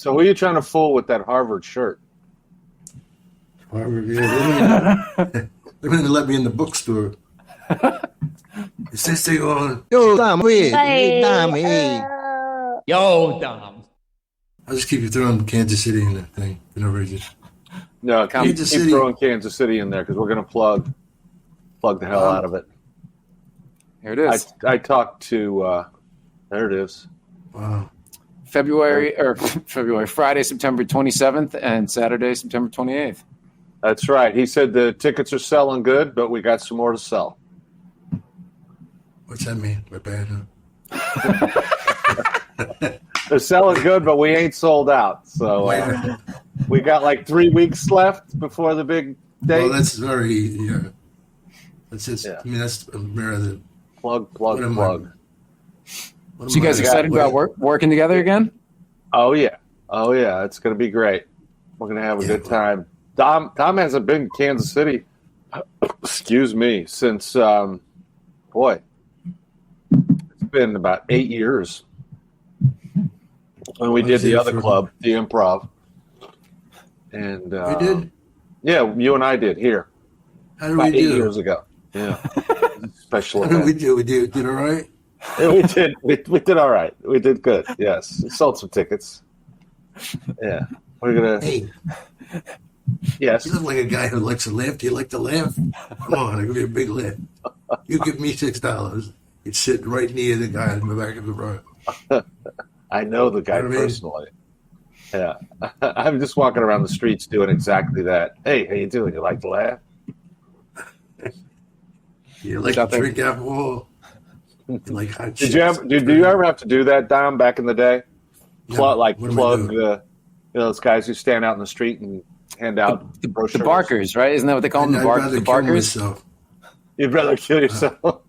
So who are you trying to fool with that Harvard shirt? Harvard, yeah. They didn't let me in the bookstore. Is this thing on? Yo, Dom, hey, Dom, hey. Yo, Dom. I'll just keep you throwing Kansas City in that thing for no reason. No, keep throwing Kansas City in there because we're going to plug the hell out of it. Here it is. I talked to, there it is. Wow. Friday, September 27th, and Saturday, September 28th. That's right. He said the tickets are selling good, but we got some more to sell. What's that mean? We're bad, huh? They're selling good, but we ain't sold out. So we got like 3 weeks left before the big date. Well, that's very, yeah. That's just, I mean, that's rather plug. So you guys excited about working together again? Oh yeah. It's going to be great. We're going to have a good time. Dom hasn't been in Kansas City, excuse me, since, it's been about 8 years. When we did the other club, the Improv. And we did? Yeah, you and I did here. How did we do? 8 years ago. Yeah. Special event. How did we do? We did all right? Yeah, we did. We did all right. We did good. Yes. We sold some tickets. Yeah. We're going to. Hey. Yes. You look like a guy who likes to laugh. Do you like to laugh? Come on, I'll give you a big laugh. You give me $6. You'd sit right near the guy in the back of the row. I know the guy personally. Yeah. I'm just walking around the streets doing exactly that. Hey, how you doing? You like to laugh? You like to drink alcohol? Like hot did you ever have to do that, Dom, back in the day? Plug those guys who stand out in the street and hand out the barkers, right? Isn't that what they call them? The barkers? You'd rather kill yourself.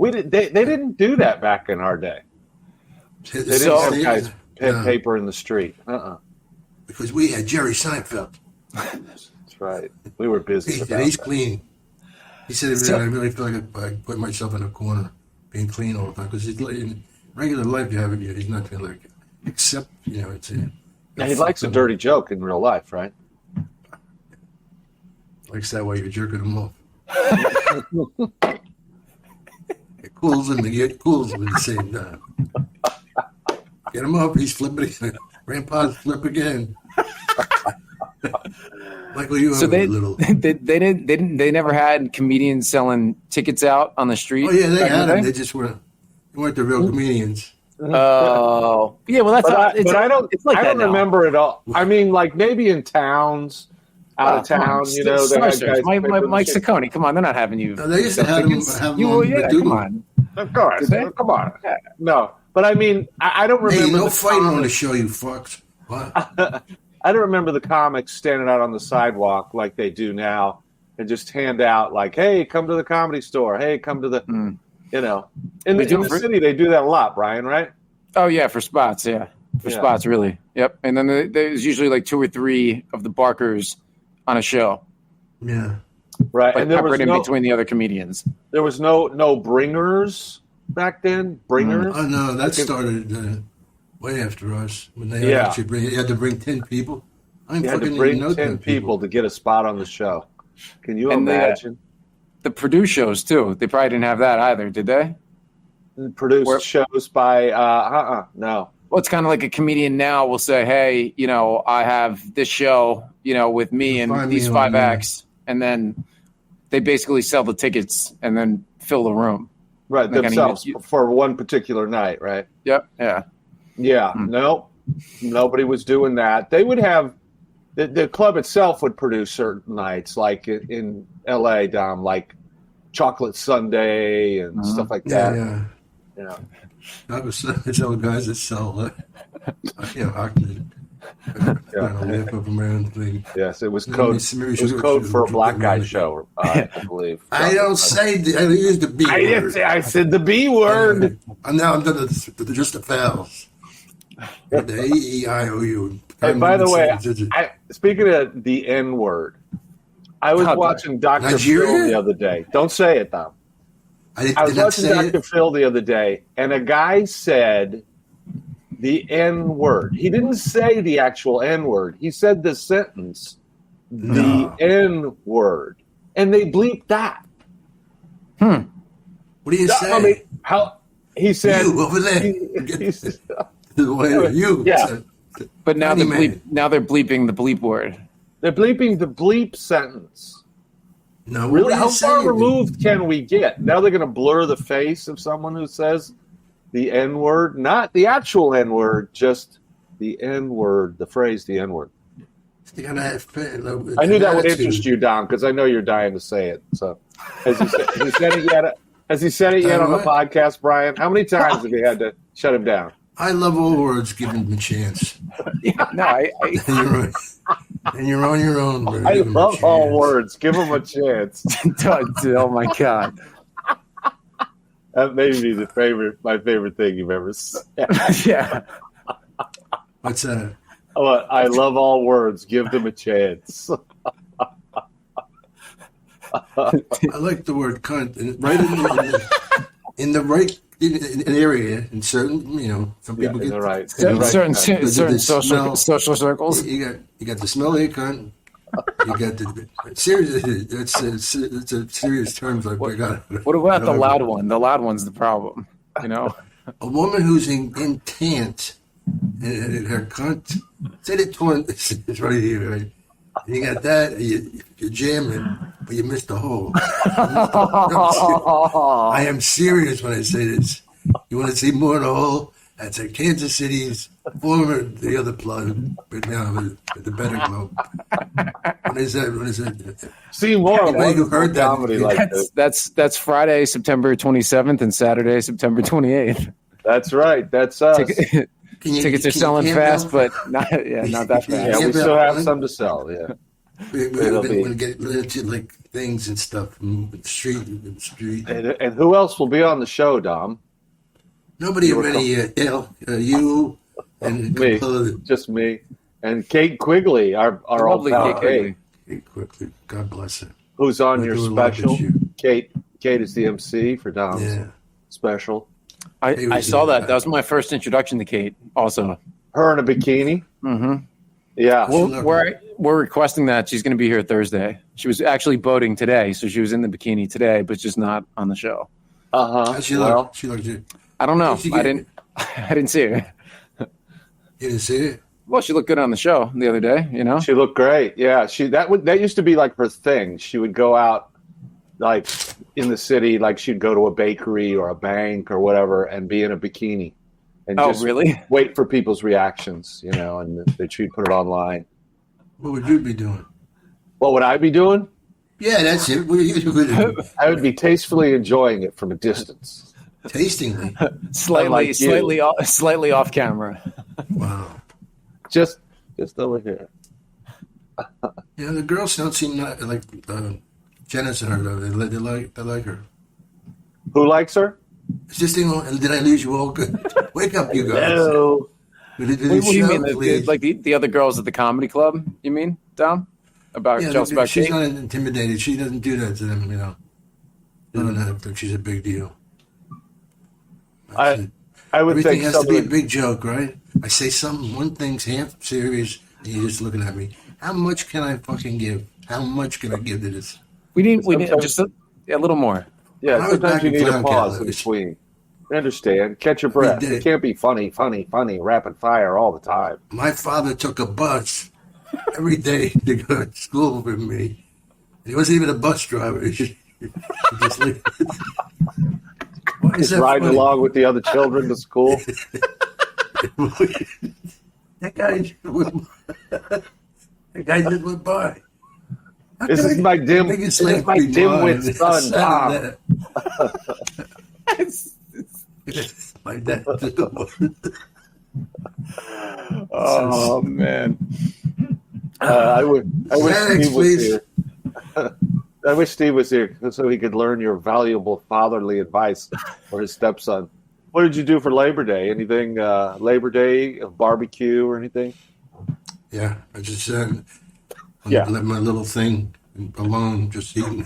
They didn't do that back in our day. They didn't have guys pen paper in the street. Because we had Jerry Seinfeld. That's right. We were busy. He's clean. He said, I really feel like I put myself in a corner, being clean all the time. Because in regular life, he's not going to like it. Except, it's he likes a dirty joke in real life, right? Likes that way you're jerking him off. It cools him and it cools him at the same time. Get him up, he's flipping again. Grandpa's flip again. Michael, you so they little. They never had comedians selling tickets out on the street. Oh yeah, they had them. They just weren't the real comedians. Oh yeah, well that's I don't remember it all. I mean, like maybe in towns, out of town, they had guys. Mike Saccone, come on, they're not having you. No, they used to have them come on. Of course, come on. No, but I mean, I don't remember. Hey, no fighting on the show, you fucks. What? I don't remember the comics standing out on the sidewalk like they do now and just hand out like, "Hey, come to the Comedy Store. Hey, come to the." In the city, they do that a lot, Brian, right? Oh, yeah, for spots, spots, really. Yep. And then there's usually like 2 or 3 of the barkers on a show. Yeah. Right. Like and there was in between the other comedians. There was no bringers back then? Bringers? Oh, no, that started way after us. When they actually you had to bring 10 people. You had to bring 10 people to get a spot on the show. Can you imagine? The Purdue shows, too. They probably didn't have that either, did they? Produced shows by, no. Well, it's kind of like a comedian now will say, hey, I have this show, with me and these 5 acts. And then they basically sell the tickets and then fill the room. Right, themselves for one particular night, right? Yep, yeah. Yeah, no, nobody was doing that. They would have, the club itself would produce certain nights, like in L.A., Dom, like Chocolate Sunday and stuff like that. Yeah. It's all guys that sell, Hockney. Yes, it was code. It was code for a black guy show, I believe. I don't say. I use the B word. I said the B word. And now I'm done just the vowels. The AEIOU. Hey, by the way, speaking of the N word, I was watching Dr. Phil the other day. Don't say it, Tom. I was watching Dr. Phil the other day, and a guy said the N word. He didn't say the actual N word. He said the sentence, the N word. And they bleeped that. What do you say? I mean, how he said you over there. You. Yeah. But now they're bleeping the bleep word. They're bleeping the bleep sentence. No, really? How far removed can we get? Now they're going to blur the face of someone who says the N word, not the actual N word, just the N word, the phrase the N word. I knew that would interest you, Dom, because I know you're dying to say it. So, has he said it yet? Has he said it yet on the podcast, Brian? How many times have you had to shut him down? I love all words. Give him a chance. And you're on your own. Bro. I love all words. Give him a chance. Oh my God. That may be my favorite thing you've ever said. Yeah. What's that? I love all words. Give them a chance. I like the word cunt. Right in the right area, in certain, some people get right. Certain social circles. You got the smelly cunt. You got the seriously. It's a serious term. Like what about the loud one? The loud one's the problem. A woman who's in tant and her cunt. Say the torn. It's right here, right? You got that. You're jamming, but you missed the hole. I am serious when I say this. You want to see more of the hole? That's at Kansas City's the other plug, but now the better club. What is that? See more of you heard that comedy like this. That's Friday, September 27th, and Saturday, September 28th. That's right. That's us. Tickets are selling fast, but not that fast. Yeah, we still have some to sell. Yeah, we're going to get into like things and stuff in the street. And who else will be on the show, Dom? Nobody already yet. You and me, just me, and Kate Quigley, our old pal Kate. Kate Quigley, God bless her. Who's on your special? Kate is the MC for Dom's special. I saw that. That was my first introduction to Kate. Also, her in a bikini. Mm-hmm. Yeah, we're requesting that. She's going to be here Thursday. She was actually boating today, so she was in the bikini today, but just not on the show. She looked good. I don't know. I didn't see her. You didn't see it? Well, she looked good on the show the other day. She looked great. Yeah, that used to be like her thing. She would go out like in the city, like she'd go to a bakery or a bank or whatever, and be in a bikini. And really? Wait for people's reactions, and she'd put it online. What would you be doing? What would I be doing? Yeah, that's it. What are you doing? I would be tastefully enjoying it from a distance. Tastingly, slightly off camera. Wow, just over here. The girls don't seem like Janice and her though. They like her. Who likes her? It's just did I lose you all? Good. Wake up, you guys. No. What do you mean? Like the other girls at the comedy club? You mean, Dom? She's not intimidated. She doesn't do that to them. I don't think she's a big deal. I would everything think has to be a big joke, right? I say one thing's half serious, and you're just looking at me. How much can I fucking give? How much can I give to this? We need just a little more. Yeah, sometimes you need a pause in between. I understand. Catch your breath. It can't be funny, rapid fire all the time. My father took a bus every day to go to school with me. He wasn't even a bus driver. He just He's riding along with the other children to school. That guy just went by. This is my dimwit son, Tom. My dad. Oh man! I wish Steve was here. I wish Steve was here so he could learn your valuable fatherly advice for his stepson. What did you do for Labor Day? Anything Labor Day, a barbecue or anything? Yeah, I just let my little thing alone, just eating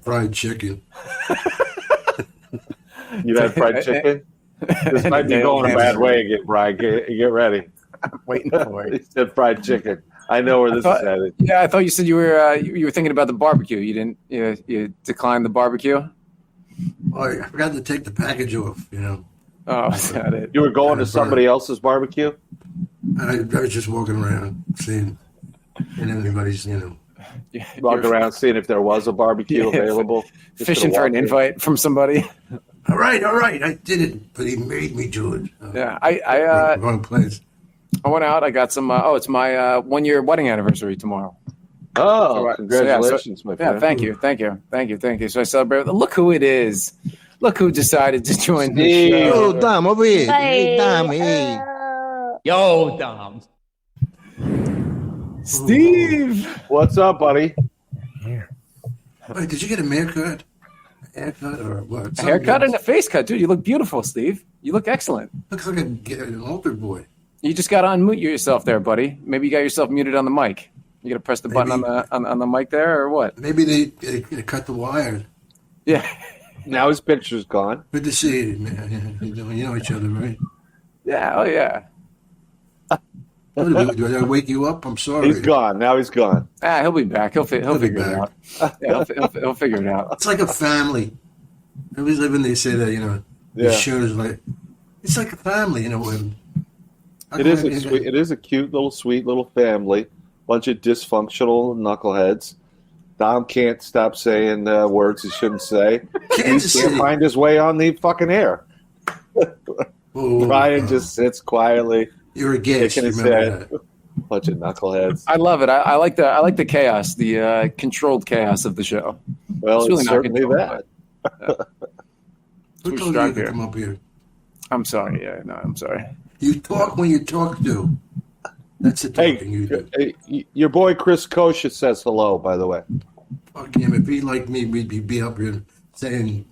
fried chicken. You had fried chicken? This might be going a bad way again, Brian. Get ready. Waiting for He it. said fried chicken. I know where this is headed. Yeah, I thought you said you were thinking about the barbecue. You didn't. You declined the barbecue. Oh, I forgot to take the package off. Oh, is that it? You were going to somebody else's barbecue? I was just walking around seeing, and everybody's Walking around seeing if there was a barbecue available. Just fishing for an invite from somebody. All right, I did it, but he made me do it. Yeah, I wrong place. I went out. I got some. It's my 1-year wedding anniversary tomorrow. Oh, congratulations, my friend. Yeah, thank you. So I celebrate. Look who it is. Look who decided to join the show. Yo, Dom, over here. Hey, Dom, hey. Yo, Dom. Steve. What's up, buddy? Wait, did you get a haircut? Haircut or what? A haircut and a face cut, dude. You look beautiful, Steve. You look excellent. Looks like an older boy. You just got to unmute yourself there, buddy. Maybe you got yourself muted on the mic. You got to press the button on the mic there, or what? Maybe they cut the wire. Yeah. Now his picture's gone. Good to see you, man. You know each other, right? Yeah. Oh, yeah. Do I wake you up? I'm sorry. He's gone. Now he's gone. He'll be back. He'll figure it out. Yeah, he'll figure it out. It's like a family. I always live when they say that, Yeah. the show is like, it's like a family, when It is a cute little, sweet little family. Bunch of dysfunctional knuckleheads. Dom can't stop saying words he shouldn't say. Kansas He can't City. find his way on the fucking air. Brian just sits quietly. You're a guest. shaking his Remember head. that. Bunch of knuckleheads. I love it. I like the chaos, the controlled chaos of the show. Well, It's really it's not certainly controlled, that. Who we told you strive to here. come up here? I'm sorry. Yeah, no, I'm sorry. You talk when you talk to. That's the talking you do. Hey, your boy Chris Kosha says hello, by the way. Fuck him. If he like me, we'd be up here saying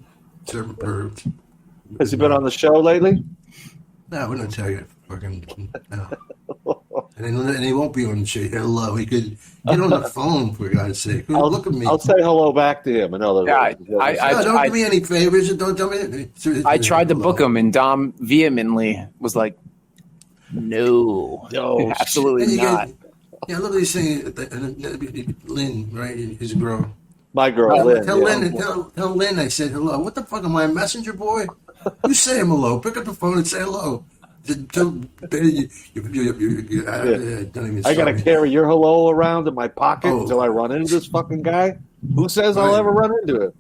certain verbs. Has he been on the show lately? No, I wouldn't tell you. Fucking no. And he won't be on the show. Hello. He could get on the phone, for God's sake. Look at me. I'll say hello back to him. In other words. Don't do me any favors. Don't tell me. I tried to book him, and Dom vehemently was like, "No, absolutely not." Yeah, look at these things. Lynn, right? His girl. My girl, Lynn. Tell Lynn. Tell Lynn I said hello. What the fuck am I, a messenger boy? You say him hello. Pick up the phone and say hello. Don't even. I gotta carry your hello around in my pocket until I run into this fucking guy. Who says I'll ever run into it?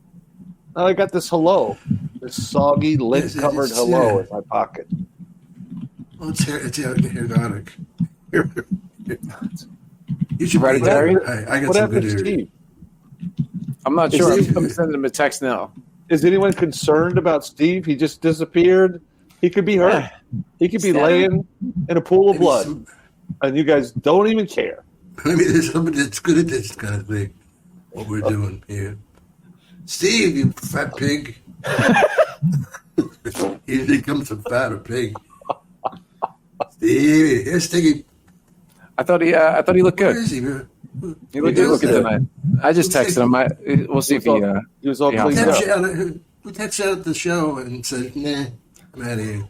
I got this hello, this soggy lint-covered hello in my pocket. Well, it's ergotic. You should Write it down. I got What some happened good to ears. Steve? I'm not sure. I'm sending him a text now. Is anyone concerned about Steve? He just disappeared. He could be hurt. He could be laying in a pool of blood, and you guys don't even care. Maybe there's somebody that's good at this kind of thing. What we're doing here, Steve, you fat pig. Usually comes a fat or pig. Steve, here's Stiggy. I thought he looked Where good. is he, man? He looked good tonight. I just texted him. We'll see if he. He was all Yeah. cleaned up. We texted out the show and said, "Nah, I'm out of here."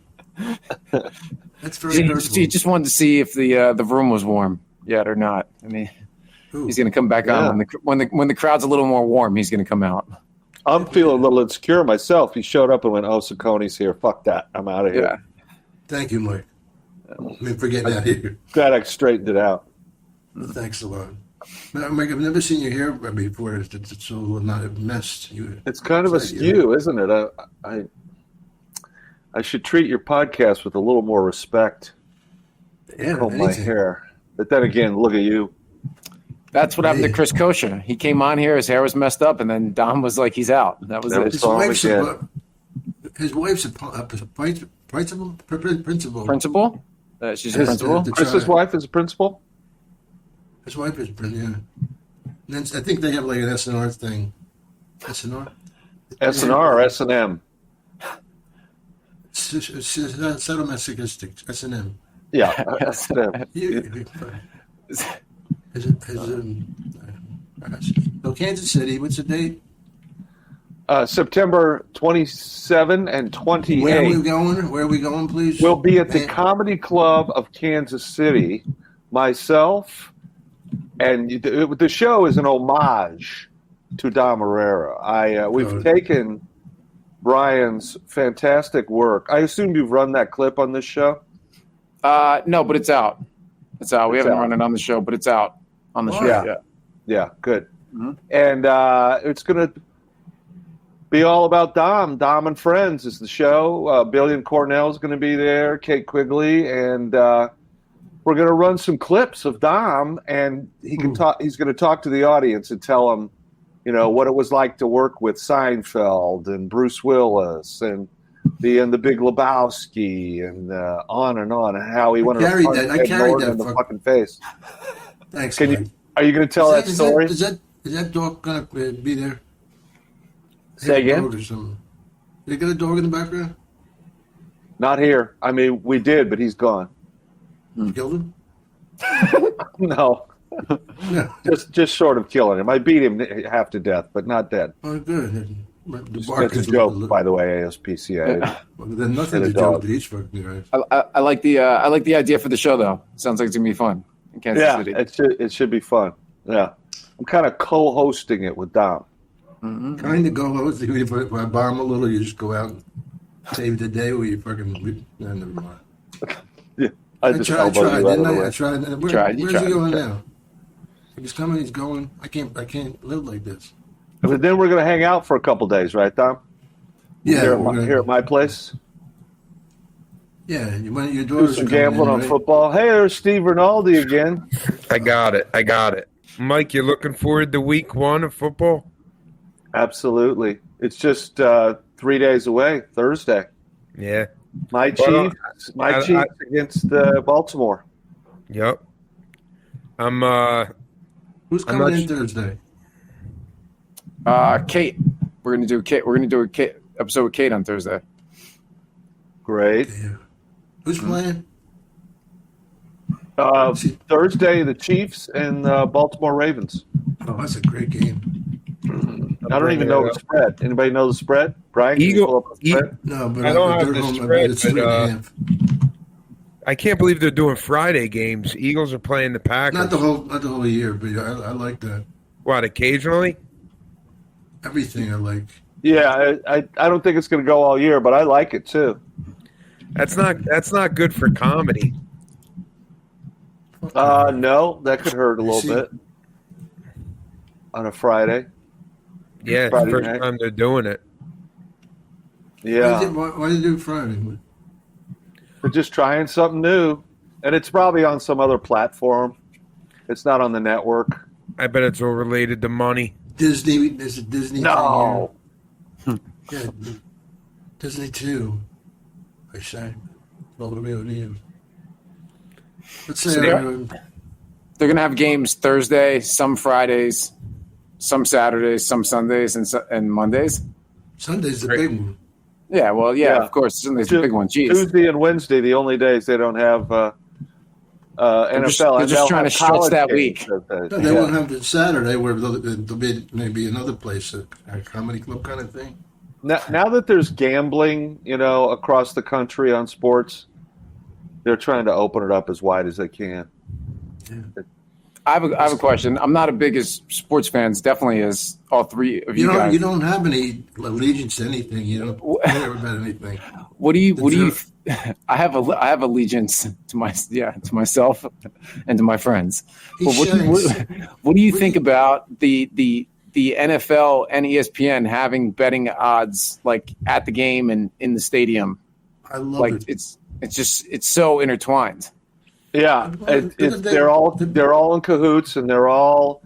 That's very He hurtful. just wanted to see if the room was warm yet or not. I mean, he's going to come back on when the crowd's a little more warm. He's going to come out. I'm feeling a little insecure myself. He showed up and went, "Oh, Saccone's here. Fuck that. I'm out of here." Yeah. Thank you, Mike. I mean, for getting out here. Glad I straightened it out. Thanks a lot. Now, Mike, I've never seen your hair before. It's so not messed. It's kind of askew, isn't it? I should treat your podcast with a little more respect. Yeah, Comb my hair. But then again, look at you. That's what happened to Chris Kosha. He came on here, his hair was messed up, and then Dom was like, "He's out." That was it. His wife's a principal. Principal? She's a principal. Chris's wife is a principal. His wife is brilliant. And then I think they have like an SNR thing. SNR? SNR or S&M? Sadomasochistic. S&M. Yeah, S&M. So Kansas City, what's the date? September 27 and 28. Where are we going? Where are we going, please? We'll be at the Comedy Club of Kansas City. Myself, and the show is an homage to Dom Irrera. We've taken Brian's fantastic work. I assume you've run that clip on this show? No, but it's out. It's out. We haven't run it on the show, but it's out on the show. Yeah, good. Mm-hmm. And it's going to be all about Dom. Dom and Friends is the show. Billy and Cornell is going to be there, Kate Quigley, and we're going to run some clips of Dom, and he can talk. He's going to talk to the audience and tell them, what it was like to work with Seinfeld and Bruce Willis and the Big Lebowski and on, and how he wanted to punch Ed Norton in the fucking face. Thanks. Are you going to tell that story? Is that dog going to be there? Say again? They got a dog in the background? Not here. I mean, we did, but he's gone. You killed him? No. just short of killing him. I beat him half to death, but not dead. Oh, good. That's a joke, by the way, ASPCA. Well, then nothing's a joke to these fucking guys. I like the idea for the show, though. Sounds like it's gonna be fun in Kansas City. It should be fun. Yeah, I'm kind of co-hosting it with Dom. Mm-hmm. Kind of co-hosting. If I bomb a little, you just go out and save the day, where you fucking never mind. Yeah, I tried, didn't I? I tried. Where's he going now? He's coming. He's going. I can't live like this. But then we're going to hang out for a couple days, right, Dom? Yeah, here at my place. Yeah, your Do daughter's some gambling on football. Hey, there's Steve Rinaldi again. I got it. Mike, you looking forward to week 1 of football? Absolutely. It's just 3 days away, Thursday. Yeah. My Chiefs against Baltimore. Yep. Who's coming in Thursday? Kate. We're gonna do Kate. We're gonna do a Kate episode with Kate on Thursday. Great. Yeah. Who's playing? Thursday, the Chiefs and Baltimore Ravens. Oh, that's a great game. I don't even know the spread. Anybody know the spread? Brian? No, but I don't have the spread. It's 3.5. I can't believe they're doing Friday games. Eagles are playing the Packers. Not the whole year, but I like that. What, occasionally? Everything I like. Yeah, I don't think it's going to go all year, but I like it too. That's not good for comedy. No, that could hurt a little bit on a Friday. Yeah, it's the first time they're doing it. Yeah. Why did they do Friday? They're just trying something new, and it's probably on some other platform. It's not on the network. I bet it's all related to money. Disney. There's a Disney. No. Thing here. Yeah, Disney 2. I say. Let's say they're going to have games Thursday, some Fridays, some Saturdays, some Sundays, and Mondays. Sunday's the big one. Yeah, well, yeah, of course. Sunday's the big one. Jeez. Tuesday and Wednesday, the only days they don't have NFL. They're just trying to stretch that week. They won't have it Saturday, where there'll be maybe another place, a comedy club kind of thing. Now that there's gambling, across the country on sports, they're trying to open it up as wide as they can. Yeah. I have a question. I'm not as big as sports fans, definitely as all three of you guys. You don't have any allegiance to anything. You don't care about anything. What do you? I have allegiance to myself and to my friends. What do you think about the NFL and ESPN having betting odds like at the game and in the stadium? I love it. It's so intertwined. Yeah, they're all in cahoots and they're all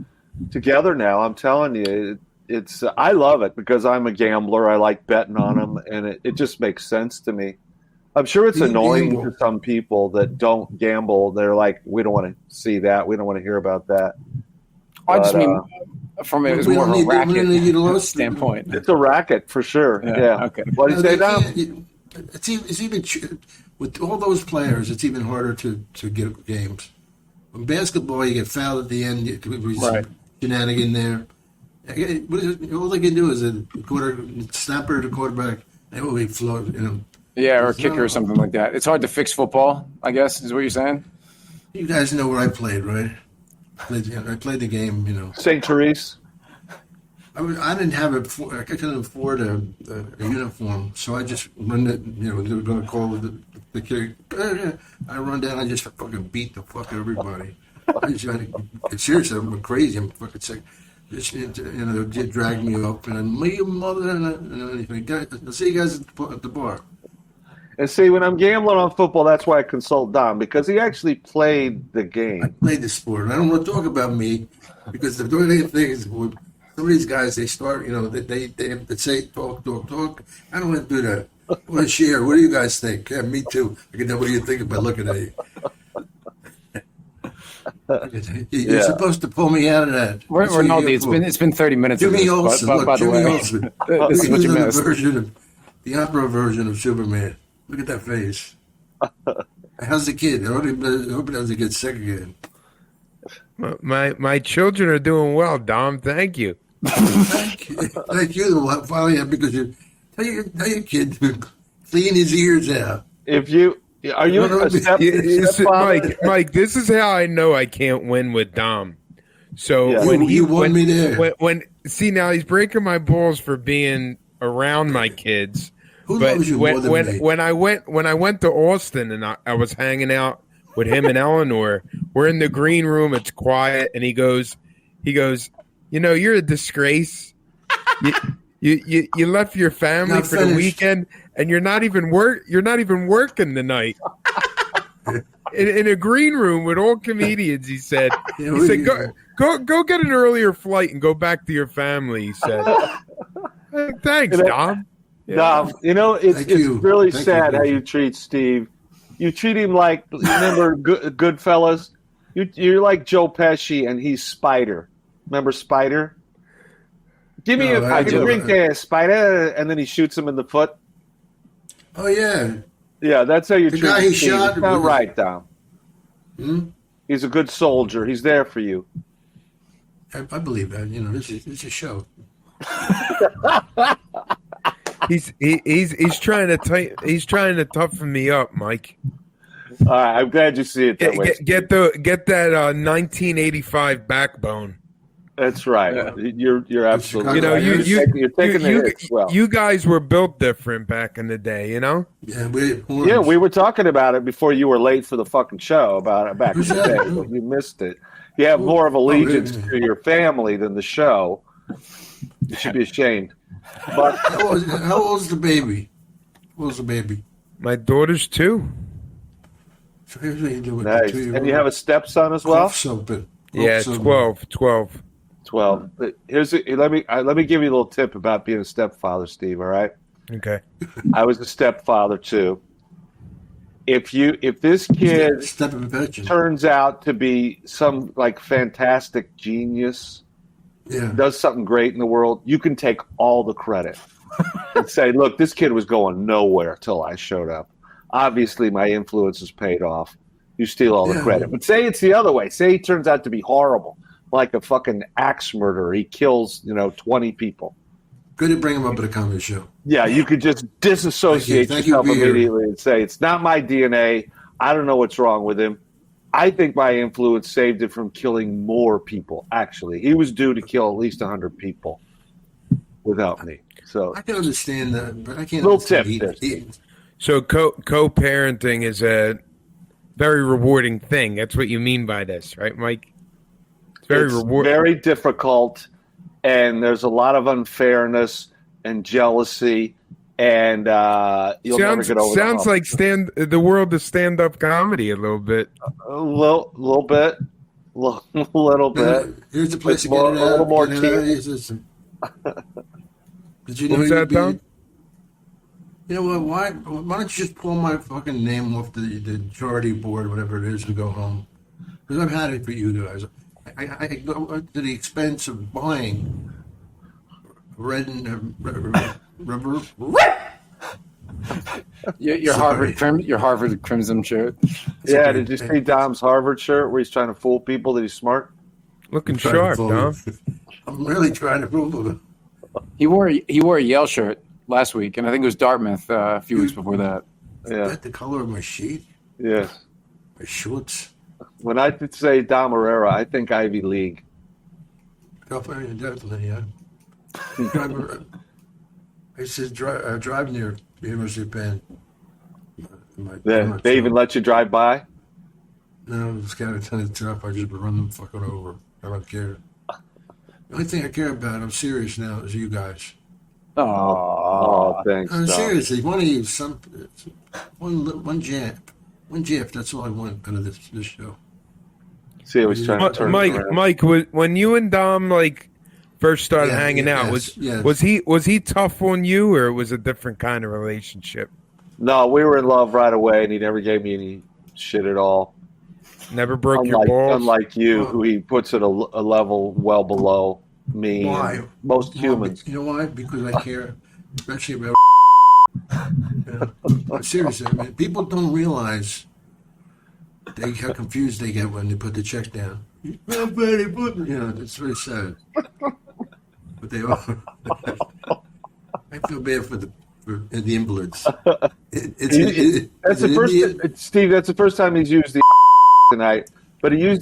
together now. I'm telling you, I love it because I'm a gambler. I like betting on them, and it just makes sense to me. I'm sure it's annoying to some people that don't gamble. They're like, we don't want to see that. We don't want to hear about that. I just mean from it was more of a racket standpoint. It's a racket for sure. Yeah. Okay. What do you say now? It's even with all those players. It's even harder to get games. In basketball, you get fouled at the end. Right. Shenanigan there. What is it? All they can do is a snapper to quarterback. They will be float. Yeah, or a kicker or something like that. It's hard to fix football, I guess, is what you're saying? You guys know where I played, right? I played the game, St. Therese. I didn't have I couldn't afford a uniform, so I just run it. They were going to call the kid. I run down. I just fucking beat the fuck everybody. Seriously, I'm crazy. I'm fucking sick. Just they drag me up and then me mother and anything. I'll see you guys at the bar. And see, when I'm gambling on football, that's why I consult Dom, because he actually played the game. I played the sport. I don't want to talk about me because the only thing is with some of these guys, they start, they say talk. I don't want to do that. I want to share. What do you guys think? Yeah, me too. I can know what you think by looking at you. You're supposed to pull me out of that. Rinaldi, it's been 30 minutes. Jimmy Olsen. By the way, Olsen. This is what you missed. The opera version of Superman. Look at that face. How's the kid? I hope he doesn't get sick again. My children are doing well, Dom. Thank you. Thank you. Finally, because you tell your kid to clean his ears out. Are you a stepfather? Mike, this is how I know I can't win with Dom. So when you won me there. See, now he's breaking my balls for being around my kids. Who loves you more than me? When I went to Austin and I was hanging out with him and Eleanor, we're in the green room. It's quiet, and he goes, you're a disgrace. You left your family for the weekend, and you're not even working tonight. In a green room with all comedians, he said. He said, go get an earlier flight and go back to your family. He said, thanks, Dom. Yeah. Dom, it's really sad how you treat Steve. You treat him like, remember Goodfellas? You're like Joe Pesci, and he's Spider. Remember Spider? Give me I can drink there, Spider, and then he shoots him in the foot. Oh yeah, yeah. That's how you treat guy he Steve. shot. It's not right, Dom. He's a good soldier. He's there for you. I believe that. It's a show. He's trying to toughen me up, Mike. All right, I'm glad you see it that way. Get that 1985 backbone. That's right. Yeah. You're absolutely. You're taking the hits well. You guys were built different back in the day, Yeah, we were talking about it before you were late for the fucking show about it back in the day. But you missed it. You have more of allegiance to your family than the show. You should be ashamed. But how old's the baby? My daughter's 2. So here's what you do with nice. the 2-year-old. And you have a stepson as well? Yeah, 12. 12. Let me give you a little tip about being a stepfather, Steve. All right. Okay. I was a stepfather too. If this kid turns out to be some like fantastic genius, does something great in the world, you can take all the credit and say, "Look, this kid was going nowhere till I showed up. Obviously, my influence has paid off." You steal all the credit. But say it's the other way. Say he turns out to be horrible. Like a fucking axe murderer. He kills, 20 people. Good to bring him up at a comedy show. Yeah, you could just disassociate yourself immediately and say, it's not my DNA. I don't know what's wrong with him. I think my influence saved him from killing more people, actually. He was due to kill at least 100 people without me. So I can understand that, but I can't little tip there. So co-parenting is a very rewarding thing. That's what you mean by this, right, Mike? It's very difficult, and there's a lot of unfairness and jealousy, and you'll never get over. Sounds like the world of stand-up comedy a little bit. A little bit. Here's the place to get it out. A little more Did you know What's that, Tom? You know what? Why don't you just pull my fucking name off the charity board, whatever it is, and go home? Because I've had it for you guys. I go to the expense of buying your Harvard Crimson shirt. Yeah, did you see Dom's Harvard shirt where he's trying to fool people that he's smart? Looking sharp, Dom. I'm really trying to prove it. He wore a Yale shirt last week, and I think it was Dartmouth a few weeks before that. Is that the color of my sheet? Yes. My shorts? When I say Dom Irrera, I think Ivy League. Definitely, yeah. I used to drive near the University of Penn. They even let you drive by? No, it's kind of tough. I just run them fucking over. I don't care. The only thing I care about, I'm serious now, is you guys. Oh, thanks. No, seriously, one of you, one jab. That's all I want out of this show. See, I was trying to turn Mike, when you and Dom first started hanging out, was he tough on you, or was it a different kind of relationship? No, we were in love right away, and he never gave me any shit at all. Never broke your balls? Unlike you, who he puts at a level well below me. Why? Most humans. You know why? Because I care, especially about seriously, I mean, people don't realize how confused they get when they put the check down. It's very sad. But they are. I feel bad for the invalids. Steve, that's the first time he's used the tonight, but he used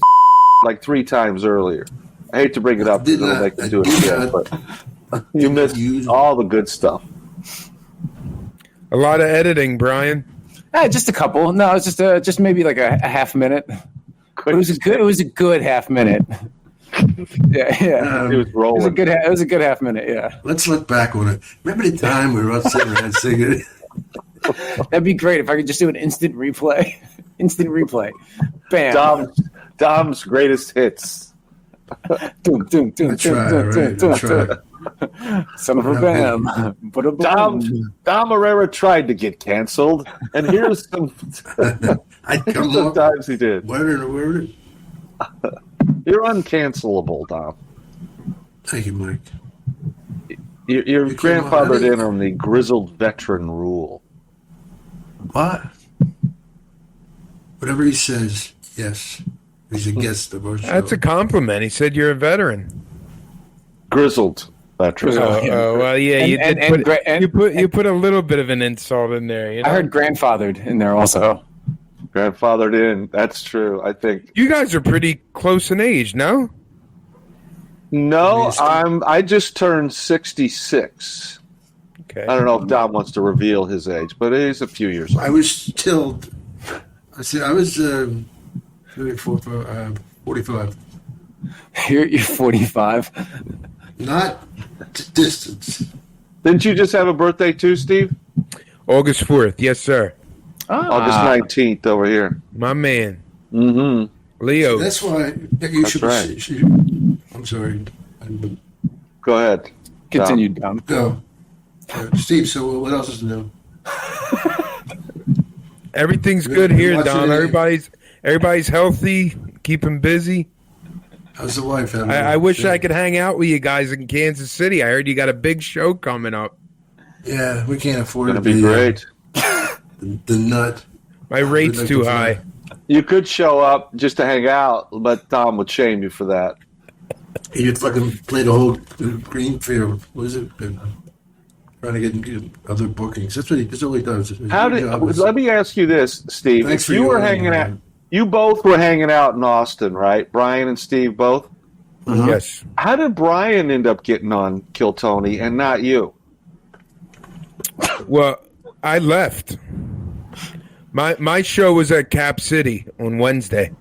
like 3 times earlier. I hate to bring it up because it'll make me do it again, but you missed all the good stuff. A lot of editing, Brian. Just a couple. No, it's just maybe like a half minute. It was a good half minute. Yeah. It was rolling. It was a good half minute. Yeah. Let's look back on it. Remember the time we were all sitting around singing? That'd be great if I could just do an instant replay. Instant replay. Bam. Dom's greatest hits. Doom, doom, doom, doom, doom, doom. Son of a bam. Dom Irrera tried to get canceled, and here's some. Sometimes he did. Word. You're uncancelable, Dom. Thank you, Mike. You're grandfathered in on the grizzled veteran rule. What? Whatever he says, yes. He's a guest of our show. That's a compliment. He said you're a veteran. Grizzled veteran. Well, yeah, you put a little bit of an insult in there. You know? I heard grandfathered in there also. Grandfathered in. That's true. I think you guys are pretty close in age, no? No, I just turned 66. Okay. I don't know if Dom wants to reveal his age, but it is a few years old. I was still. I was 45. You're 45. Not distance. Didn't you just have a birthday too, Steve? August 4th. Yes, sir. August 19th over here. My man. Mm-hmm. Leo. That's why you should. Right. I'm sorry. Go ahead. Continue, Dom. Go. Steve, so what else is new? Everything's good here, Dom. Everybody's healthy, keeping busy. How's the wife? I wish I could hang out with you guys in Kansas City. I heard you got a big show coming up. Yeah, we can't afford it. It's going to be great. The nut. My rate's too high. You could show up just to hang out, but Tom would shame you for that. You'd fucking play the whole green field. What is it? Trying to get other bookings. That's all he does. Let me ask you this, Steve. Thanks if you were hanging out, you both were hanging out in Austin, right? Brian and Steve both? Uh-huh. Yes. How did Brian end up getting on Kill Tony and not you? Well, I left. My show was at Cap City on Wednesday.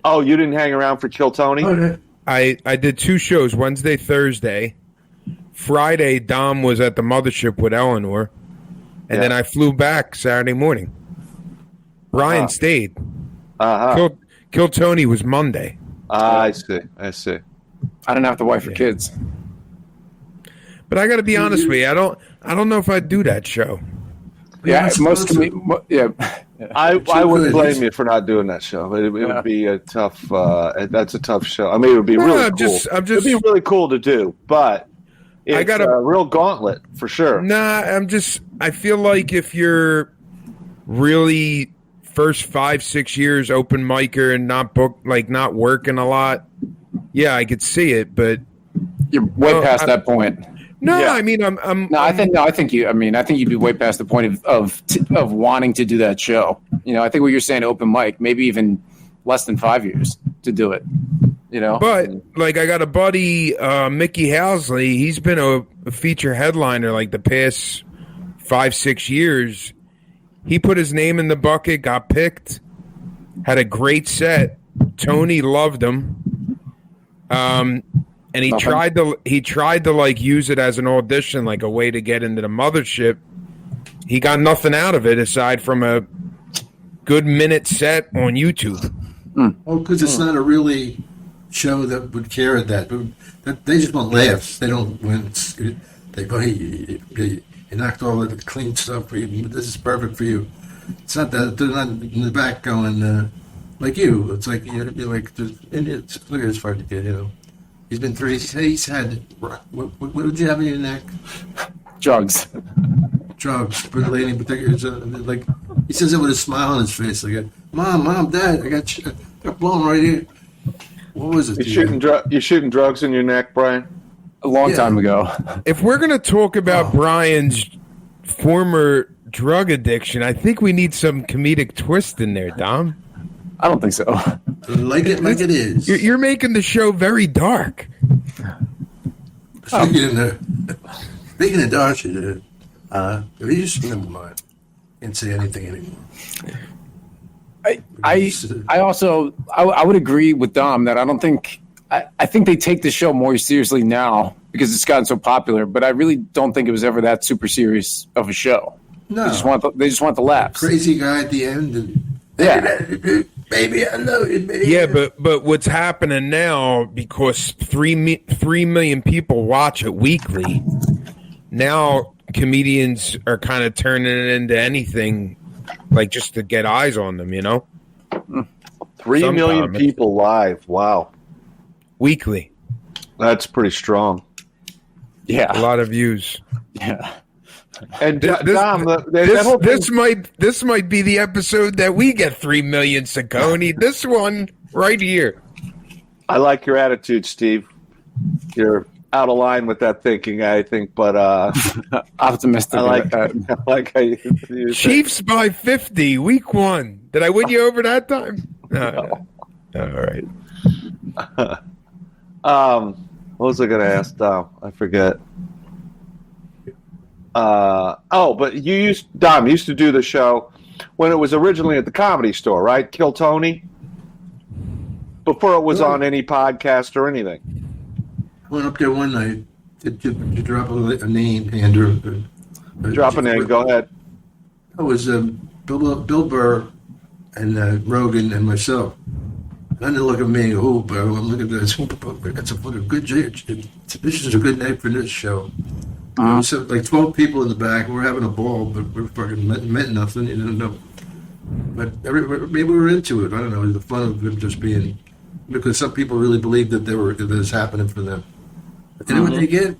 Oh, you didn't hang around for Kill Tony? Okay. I did 2 shows, Wednesday, Thursday. Friday, Dom was at the mothership with Eleanor. And then I flew back Saturday morning. Brian stayed. Kill Tony was Monday. I see. I don't have to wife for kids. But I got to be honest with you. I don't know if I'd do that show. Yeah, most of me. Yeah, I wouldn't blame you for not doing that show. It would be a tough. That's a tough show. I mean, it would be really cool. It'd be really cool to do, but it's a real gauntlet for sure. Nah, I feel like if you're really first 5-6 years open micer and not working a lot, yeah, I could see it, but You're way past that point. no, Yeah. I mean, I'm I think you'd be way past the point of wanting to do that show. You know, I think what you're saying, open mic, maybe even less than 5 years to do it. You know, But like, I got a buddy, Mickey Housley. He's been a feature headliner like the past 5-6 years. He put his name in the bucket, got picked, had a great set. Tony loved him, and he tried to like use it as an audition, like a way to get into the mothership. He got nothing out of it aside from a good minute set on YouTube. Oh, because it's not a really show that would care at that. They just want laughs. They don't win. They go, hey, you knocked all of the clean stuff for you. This is perfect for you. It's not that they're not in the back going like you. It's like you're like it's, look at this fucking kid. You know, he's been through. He's had what did you have in your neck? drugs. Drugs, but lady, but like he says it with a smile on his face, like, "Mom, Dad, I got blown right here." What was it? You shooting drugs in your neck, Brian? A long time ago. If we're gonna talk about Brian's former drug addiction, I think we need some comedic twist in there, Dom. I don't think so. Like it is. You're making the show very dark. Speaking of Darcy, you just never mind. Can't say anything anymore. I would agree with Dom that I don't think I think they take the show more seriously now because it's gotten so popular. But I really don't think it was ever that super serious of a show. No, they just want the laughs. Crazy guy at the end, and baby, I love you, baby. Yeah, but what's happening now, because 3 million people watch it weekly, now comedians are kind of turning it into anything, like just to get eyes on them, you know? 3 million people live. Wow. Weekly. That's pretty strong. Yeah. A lot of views. Yeah. And Dom, this might be the episode that we get 3 million, Saccone. This one right here. I like your attitude, Steve. You're out of line with that thinking, I think, but optimistic. I like how you Chiefs by 50, week 1. Did I win you over that time? No. All right. What was I going to ask Dom? I forget. But Dom used to do the show when it was originally at the Comedy Store, right? Kill Tony? Before it was on any podcast or anything. I went up there one night to drop a name, Andrew. Drop a name, go ahead. It was Bill Burr and Rogan and myself. I didn't look at me and go, but I'm looking at this. That's a good. This is a good name for this show. So like 12 people in the back. We're having a ball, but we're fucking meant nothing. You know. But maybe we were into it. I don't know. The fun of it just being, because some people really believed that that was happening for them. But you know what they get?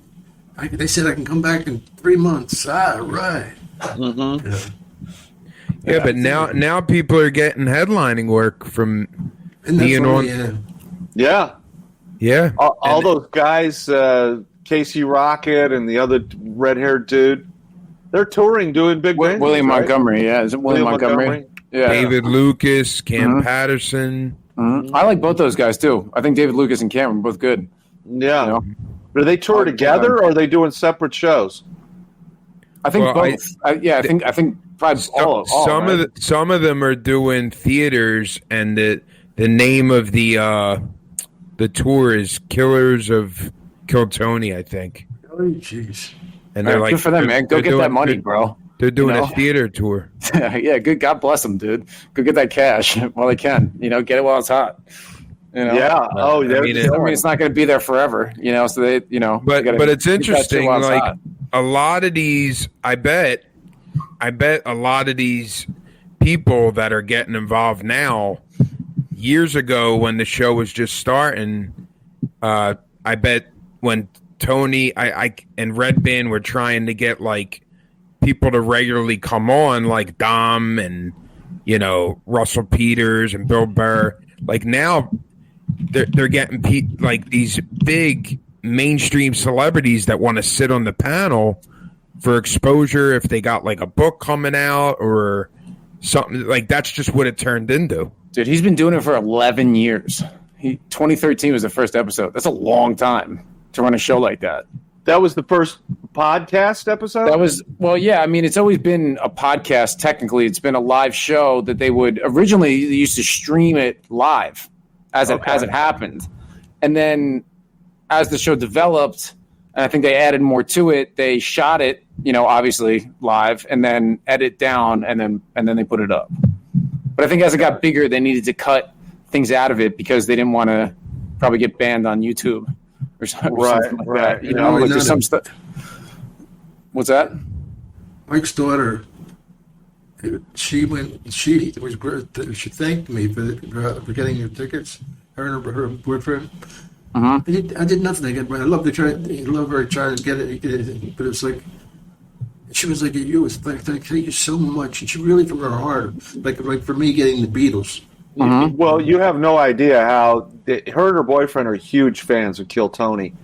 They said I can come back in 3 months. Right. Mm-hmm. Yeah, but now people are getting headlining work from being on. Yeah. All those guys, Casey Rocket and the other red-haired dude, they're touring, doing big venues. William right? Montgomery, yeah. Is it William Montgomery? Yeah. David Lucas, Cam Patterson. I like both those guys too. I think David Lucas and Cameron both good. Yeah. You know? Do they tour together, or are they doing separate shows? I think both. I think probably some of them are doing theaters, and the name of the tour is Killers of Kill Tony, I think. Oh, jeez. And they're like, good for them, man. Go get that money, bro. They're doing a theater tour. Yeah, good. God bless them, dude. Go get that cash while they can. You know, get it while it's hot. You know? Yeah. It's not going to be there forever. You know, so they, you know. But it's interesting. Like a lot of these, I bet a lot of these people that are getting involved now, years ago when the show was just starting, I bet when Tony and Red Band were trying to get like people to regularly come on, like Dom and Russell Peters and Bill Burr. Like now, they're getting like these big mainstream celebrities that want to sit on the panel for exposure if they got like a book coming out or something. Like that's just what it turned into. Dude, he's been doing it for 11 years. 2013 was the first episode. That's a long time to run a show like that. That was the first podcast episode? Yeah. I mean, it's always been a podcast. Technically, it's been a live show that they used to stream it live as it happened. And then as the show developed, and I think they added more to it, they shot it, obviously live and then edit down and then they put it up. But I think as it got bigger, they needed to cut things out of it because they didn't want to probably get banned on YouTube or something like that. There's some stuff. What's that? Mike's daughter, she thanked me for getting her tickets. Her and her boyfriend. Mm-hmm. I did nothing. I love her trying to get it, but it's like she was like, "You, it's like thank you so much," and she really from her heart, like for me getting the Beatles. Mm-hmm. Well, you have no idea how her and her boyfriend are huge fans of Kill Tony,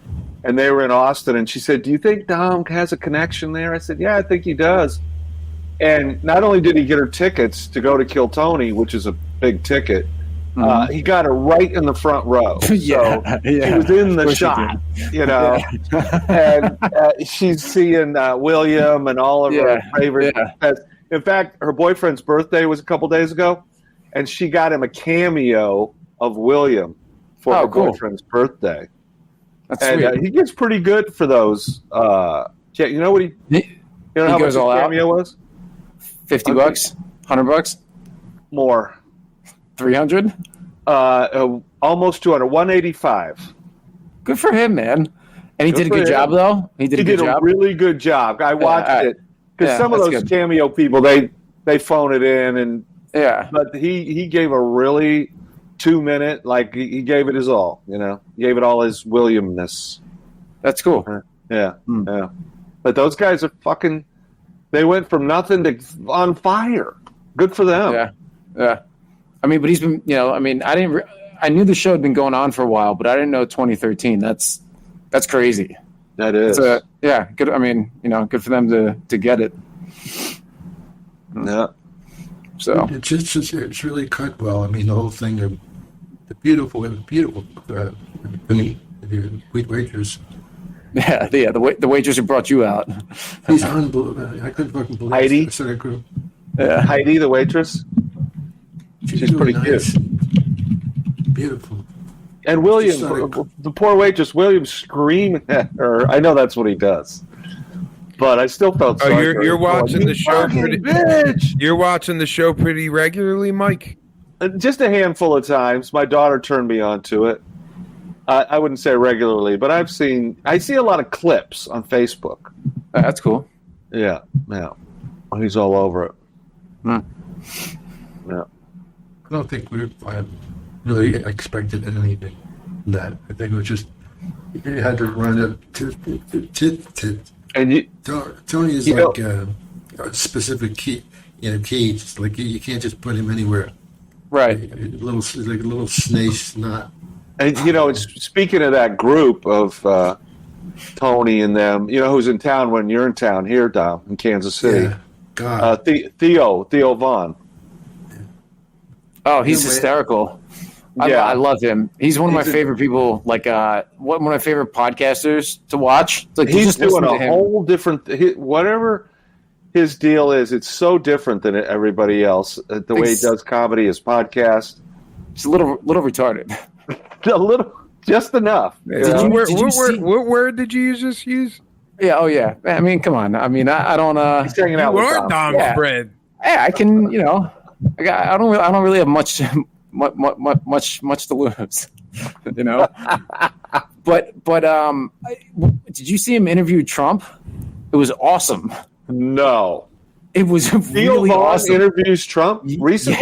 and they were in Austin, and she said, "Do you think Dom has a connection there?" I said, "Yeah, I think he does." And not only did he get her tickets to go to Kill Tony, which is a big ticket. He got her right in the front row. So she was in the shot, and she's seeing William and all of her favorite. In fact, her boyfriend's birthday was a couple days ago, and she got him a cameo of William for her boyfriend's birthday. That's sweet. He gets pretty good for those. You know what he how much his cameo was? $50, $100, more. 300? Almost 200. 185. Good for him, man. And he did a good job, though. He did a really good job. I watched it because some of those cameo people they phone it in but he gave a really 2-minute, like he gave it his all. He gave it all his Williamness. That's cool. Yeah. But those guys are fucking. They went from nothing to on fire. Good for them. Yeah. I mean, but he's been, I knew the show had been going on for a while, but I didn't know 2013. That's crazy. That is. Good. I mean, good for them to get it. Yeah. So it's really cut well. I mean, the whole thing, the beautiful, the waitress. Yeah, the waitress who brought you out. He's unbelievable. I couldn't fucking believe Heidi. It. Yeah. Heidi, the waitress. She's really pretty nice. Cute. Beautiful. And William, the poor waitress, William screaming at her. I know that's what he does. But I still felt sorry. You're watching the show bitch. You're watching the show pretty regularly, Mike? Just a handful of times. My daughter turned me on to it. I wouldn't say regularly, but I see a lot of clips on Facebook. That's cool. Yeah. He's all over it. Yeah. I don't think I really expected anything from that. I think it was just you had to run up to and Tony is like a specific key. Keys. Like you can't just put him anywhere. Right. Like a little snake knot. And speaking of that group of Tony and them, who's in town when you're in town here, Dom, in Kansas City. Yeah. God. Theo Vaughn. Oh, he's hysterical. I love him. He's one of my favorite people. Like, one of my favorite podcasters to watch. It's like he's doing a whole different. Whatever his deal is, it's so different than everybody else. The way he does comedy, his podcast. It's a little retarded. A little, just enough. What word did you just use? Yeah. Oh, yeah. I mean, come on. I mean, I don't. He's hanging out with Dom's friend. Yeah, I can. I don't really have much to lose. But did you see him interview Trump? It was awesome. No. It was really awesome. Interviews Trump recently.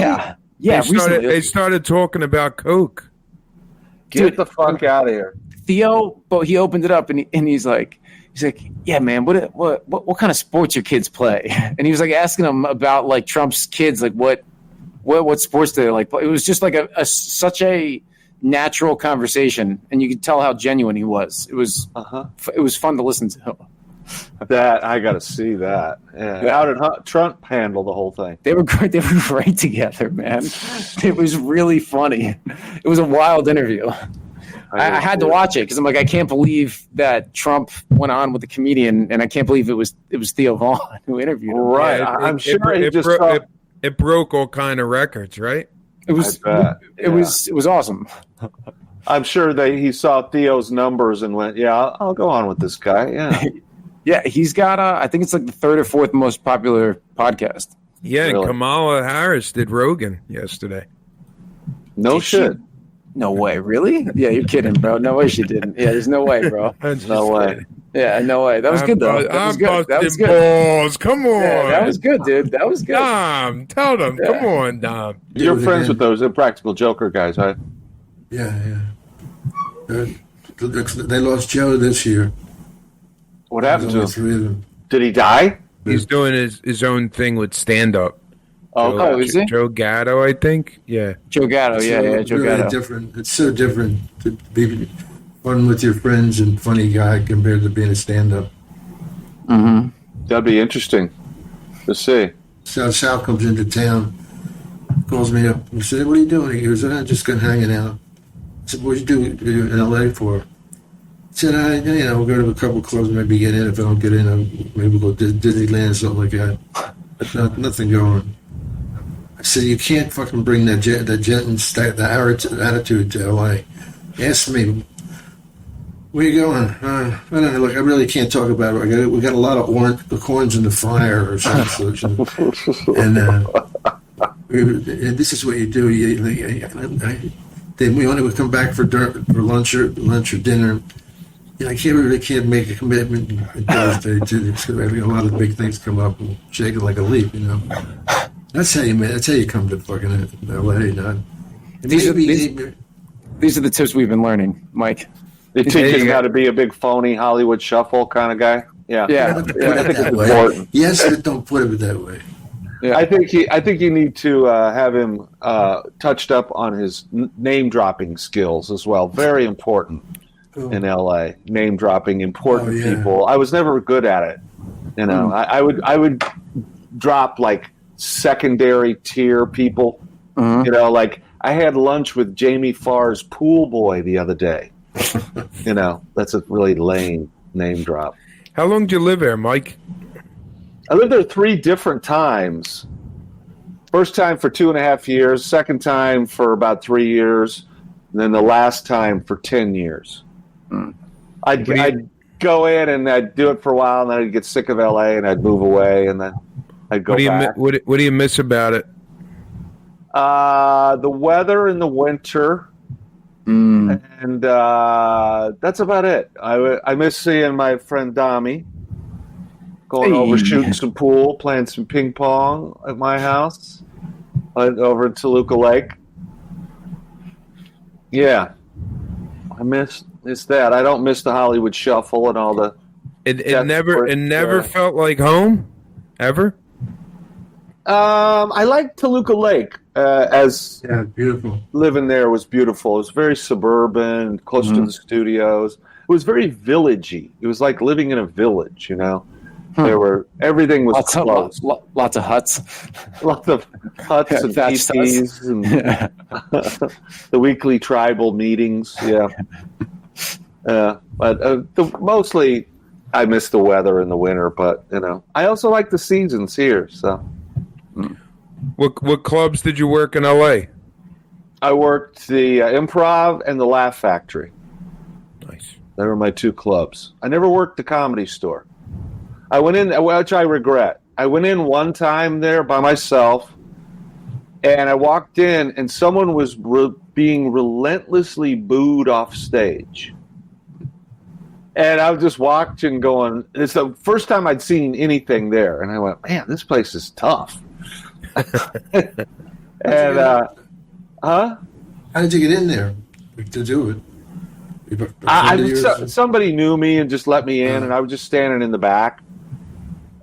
Yeah. They started talking about coke. Get the fuck out of here, Theo. But he opened it up and he's like, yeah, man, what kind of sports your kids play? And he was like asking him about like Trump's kids, like what sports they like. It was just like such a natural conversation, and you could tell how genuine he was. It was fun to listen to. That I got to see that. Yeah. How did Trump handle the whole thing? They were great. They were great together, man. It was really funny. It was a wild interview. I had to watch it because I'm like, I can't believe that Trump went on with the comedian, and I can't believe it was Theo Vaughn who interviewed him. Right. I'm sure it broke all kind of records, right? It was awesome. I'm sure he saw Theo's numbers and went, "Yeah, I'll go on with this guy." Yeah. Yeah, he's got I think it's like the third or fourth most popular podcast. Yeah, really? And Kamala Harris did Rogan yesterday. No shit. No way, really? Yeah, you're kidding, bro. No way she didn't. Yeah, there's no way, bro. No way. Yeah, no way. That was good, though. That was good. That was good. Balls. Come on. Yeah, that was good, dude. That was good. Dom, tell them. Yeah. Come on, Dom. You're friends with those Impractical Joker guys, right? Yeah. They lost Joe this year. What happened to him? Did he die? He's doing his own thing with stand-up. Oh, is it? Joe Gatto, I think. Yeah. Joe Gatto, Joe really Gatto. Different. It's so different to be fun with your friends and funny guy compared to being a stand-up. Mm-hmm. That'd be interesting to see. Sal comes into town, calls me up and said, "What are you doing?" He goes, "I'm just hanging out." I said, "What you do in L.A. for?" He said, we'll go to a couple clubs, maybe get in. If I don't get in, maybe we'll go to Disneyland or something like that. But nothing going. I said, "You can't fucking bring that jet and attitude to L.A. Ask me, where you going? I don't know. Look, I really can't talk about it. We got a lot of corns in the fire or something. And this is what you do. Then we only would come back for lunch or dinner. I can't make a commitment Thursday to a lot of big things come up and shake it like a leaf, That's how you come to fucking LA, not. These are the tips we've been learning, Mike. They teach you how to be a big phony Hollywood shuffle kind of guy. Yeah. I think it's important. Yes, but don't put it that way. Yeah. I think you need to have him touched up on his name dropping skills as well. Very important in LA. Name dropping important people. I was never good at it. I would drop like secondary tier people. Like I had lunch with Jamie Farr's pool boy the other day. That's a really lame name drop. How long did you live there, Mike? I lived there 3 different times. First time for 2.5 years, second time for about 3 years, and then the last time for 10 years. I'd go in and I'd do it for a while, and then I'd get sick of LA and I'd move away, and then I'd go back. What do you miss about it? The weather in the winter, and that's about it. I miss seeing my friend Domi. Going over, shooting some pool, playing some ping pong at my house, over at Toluca Lake. Yeah, I miss that. I don't miss the Hollywood shuffle and all the. It never felt like home, ever. I like Toluca Lake. Beautiful. Living there was beautiful. It was very suburban, close to the studios. It was very villagey. It was like living in a village, Everything was close. Lots of huts. Lots of huts and teepees and the weekly tribal meetings. Yeah. But mostly I miss the weather in the winter, but I also like the seasons here. So, what clubs did you work in LA? I worked the Improv and the Laugh Factory. Nice. They were my 2 clubs. I never worked the Comedy Store. I went in, which I regret. I went in one time there by myself, and I walked in, and someone was being relentlessly booed off stage. And I was just watching going, it's the first time I'd seen anything there. And I went, man, this place is tough. And, How did you get in there to do it? Somebody knew me and just let me in, and I was just standing in the back.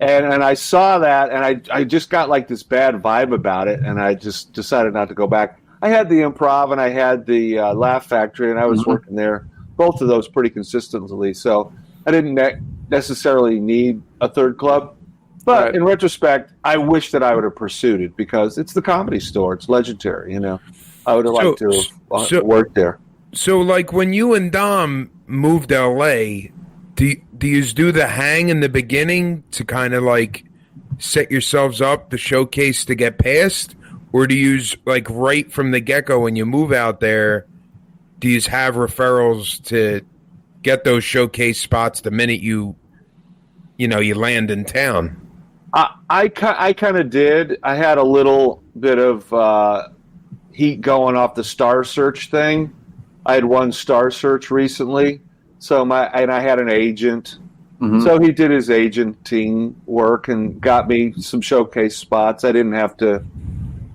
And I saw that, and I just got like this bad vibe about it, and I just decided not to go back. I had the Improv and I had the Laugh Factory, and I was working there, both of those pretty consistently. So I didn't necessarily need a third club. But in retrospect, I wish that I would have pursued it because it's the Comedy Store. It's legendary, you know. I would have liked to have worked there. So, like, when you and Dom moved to L.A., do you do the hang in the beginning to kind of, like, set yourselves up, the showcase to get past? Or do you, like, right from the get-go when you move out there, do you have referrals to get those showcase spots the minute you land in town? I kind of did. I had a little bit of heat going off the Star Search thing. I had won Star Search recently, and I had an agent. So he did his agenting work and got me some showcase spots. I didn't have to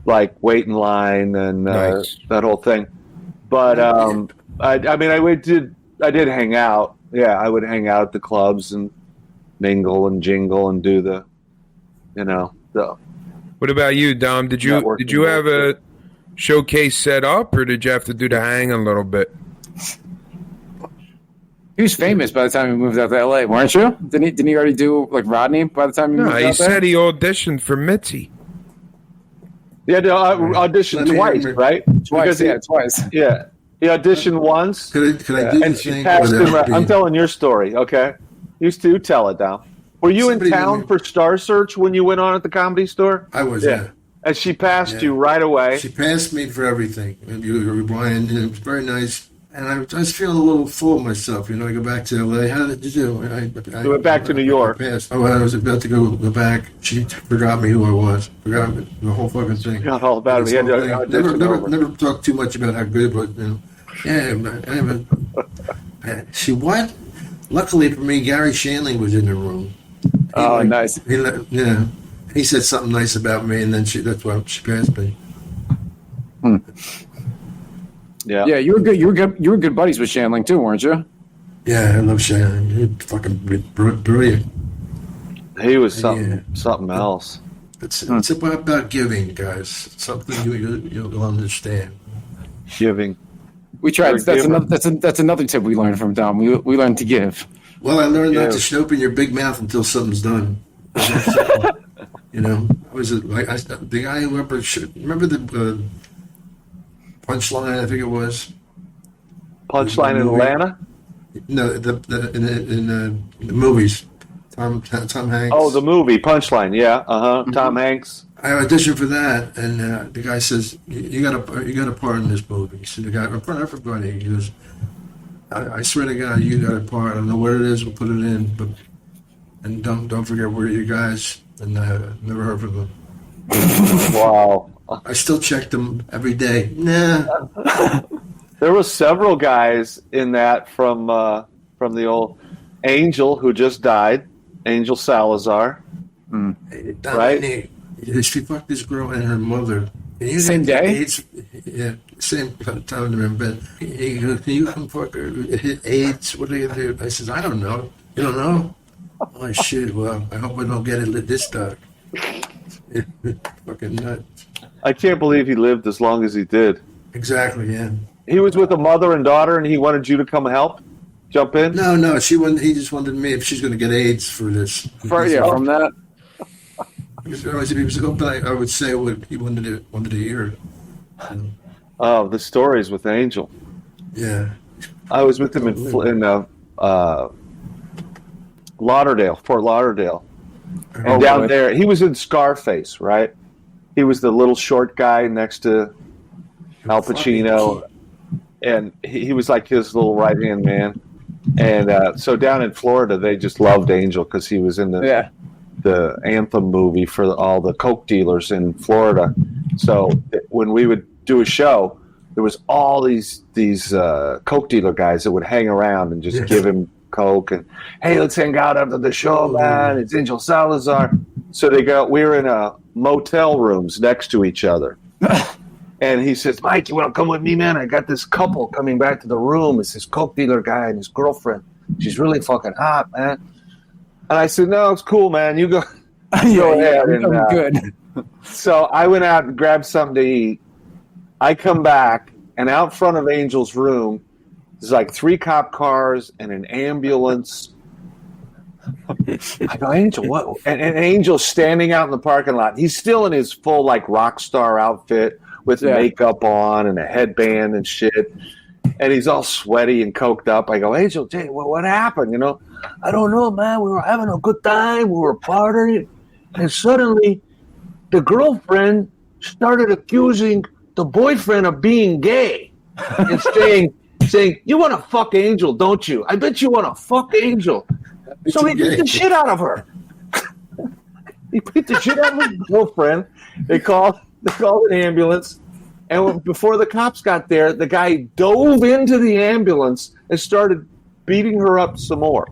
like wait in line and that whole thing. But I did hang out. Yeah, I would hang out at the clubs and mingle and jingle and do the. What about you, Dom? Did you have a showcase set up, or did you have to do the hang a little bit? He was famous by the time he moved out to LA, weren't you? Didn't he already do like Rodney by the time he moved out there? He said he auditioned for Mitzi. Yeah, to audition twice, right? Twice. Yeah, he auditioned once. Could I do and she passed him. I'm telling your story, okay? You tell it, Dom. Were you in town for Star Search when you went on at the Comedy Store? I was, yeah. And she passed you right away. She passed me for everything. You were Brian, and it was very nice. And I was feeling a little full of myself. I go back to LA. How did you do? You went back to New York. I was about to go back. She forgot me who I was. Forgot the whole fucking thing. Forgot all about it. Never talked too much about how good, but she what? Luckily for me, Gary Shanley was in the room. Nice. He said something nice about me, and then that's why she passed me. Yeah, you were good. You were good buddies with Shanling too, weren't you? Yeah, I love Shanling. He's fucking brilliant. He was something else. It's about giving, guys. Something you'll understand. Giving. We tried. That's another tip we learned from Dom. We learned to give. Well, I learned not to open your big mouth until something's done. I was the guy who remember the Punchline, I think it was. Punchline in Atlanta? No, in the movies. Tom Hanks. Oh, the movie Punchline, yeah. Tom Hanks. I auditioned for that, and the guy says, "You got a part in this movie." He said, "The guy in front of everybody." He goes, I swear to God, you got a part. I don't know what it is. We'll put it in, and don't forget we're you guys." And never heard from them. Wow. I still check them every day. Nah. There were several guys in that from the old Angel who just died, Angel Salazar. Right? She fucked this girl and her mother. Same day? Same time in bed. He goes, "Can you come fuck her? AIDS? What are you going to do?" I says, "I don't know." "You don't know?" "Oh, shit. Well, I hope I don't get it this dark." Fucking nuts. I can't believe he lived as long as he did. Exactly, yeah. He was with a mother and daughter, and he wanted you to come help? Jump in? No, she wanted. He just wanted me if she's going to get AIDS for this. From that. I would say what he wanted to hear. Oh, the stories with Angel. Yeah. I was with him in Fort Lauderdale. And down there, he was in Scarface, right? He was the little short guy next to Al Pacino. And he was like his little right-hand man. And so down in Florida, they just loved Angel because he was in the Anthem movie for all the coke dealers in Florida. So when we would do a show, there was all these coke dealer guys that would hang around and just give him coke and, "Hey, let's hang out after the show, man. It's Angel Salazar." So we were in motel rooms next to each other. And he says, "Mike, you want to come with me, man? I got this couple coming back to the room. It's this coke dealer guy and his girlfriend. She's really fucking hot, man." And I said, "No, it's cool, man. You go, go ahead." I'm good. So I went out and grabbed something to eat. I come back, and out front of Angel's room, there's like 3 cop cars and an ambulance. I go, Angel, what? And Angel's standing out in the parking lot. He's still in his full like rock star outfit with makeup on and a headband and shit. And he's all sweaty and coked up. I go, Angel, Jay, what happened? You know, I don't know, man. We were having a good time. We were partying. And suddenly the girlfriend started accusing the boyfriend of being gay and saying, you want to fuck Angel, don't you? I bet you want to fuck Angel. So he beat the shit out of her. He beat the shit out of his girlfriend. They called an ambulance. And before the cops got there, the guy dove into the ambulance and started beating her up some more.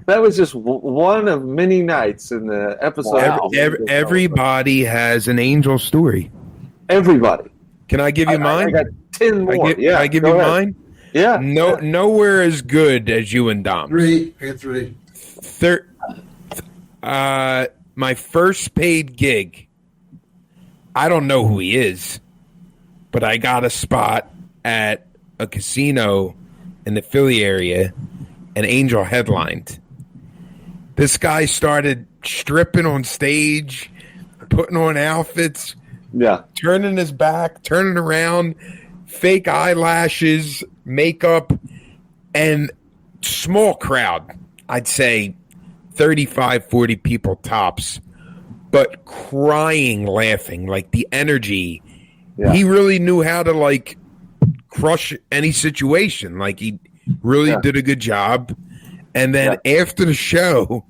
That was just one of many nights in the episode. Wow. Everybody has an Angel story. Everybody. Can I give you mine? I got 10 more. Can I give you mine? Yeah. Nowhere as good as you and Dom. 3. I got 3. My first paid gig. I don't know who he is, but I got a spot at a casino in the Philly area, and Angel headlined. This guy started stripping on stage, putting on outfits, turning his back, turning around, fake eyelashes, makeup, and small crowd. I'd say 35, 40 people tops, but crying, laughing, like the energy. Yeah. He really knew how to like crush any situation. Like he really did a good job. And then after the show,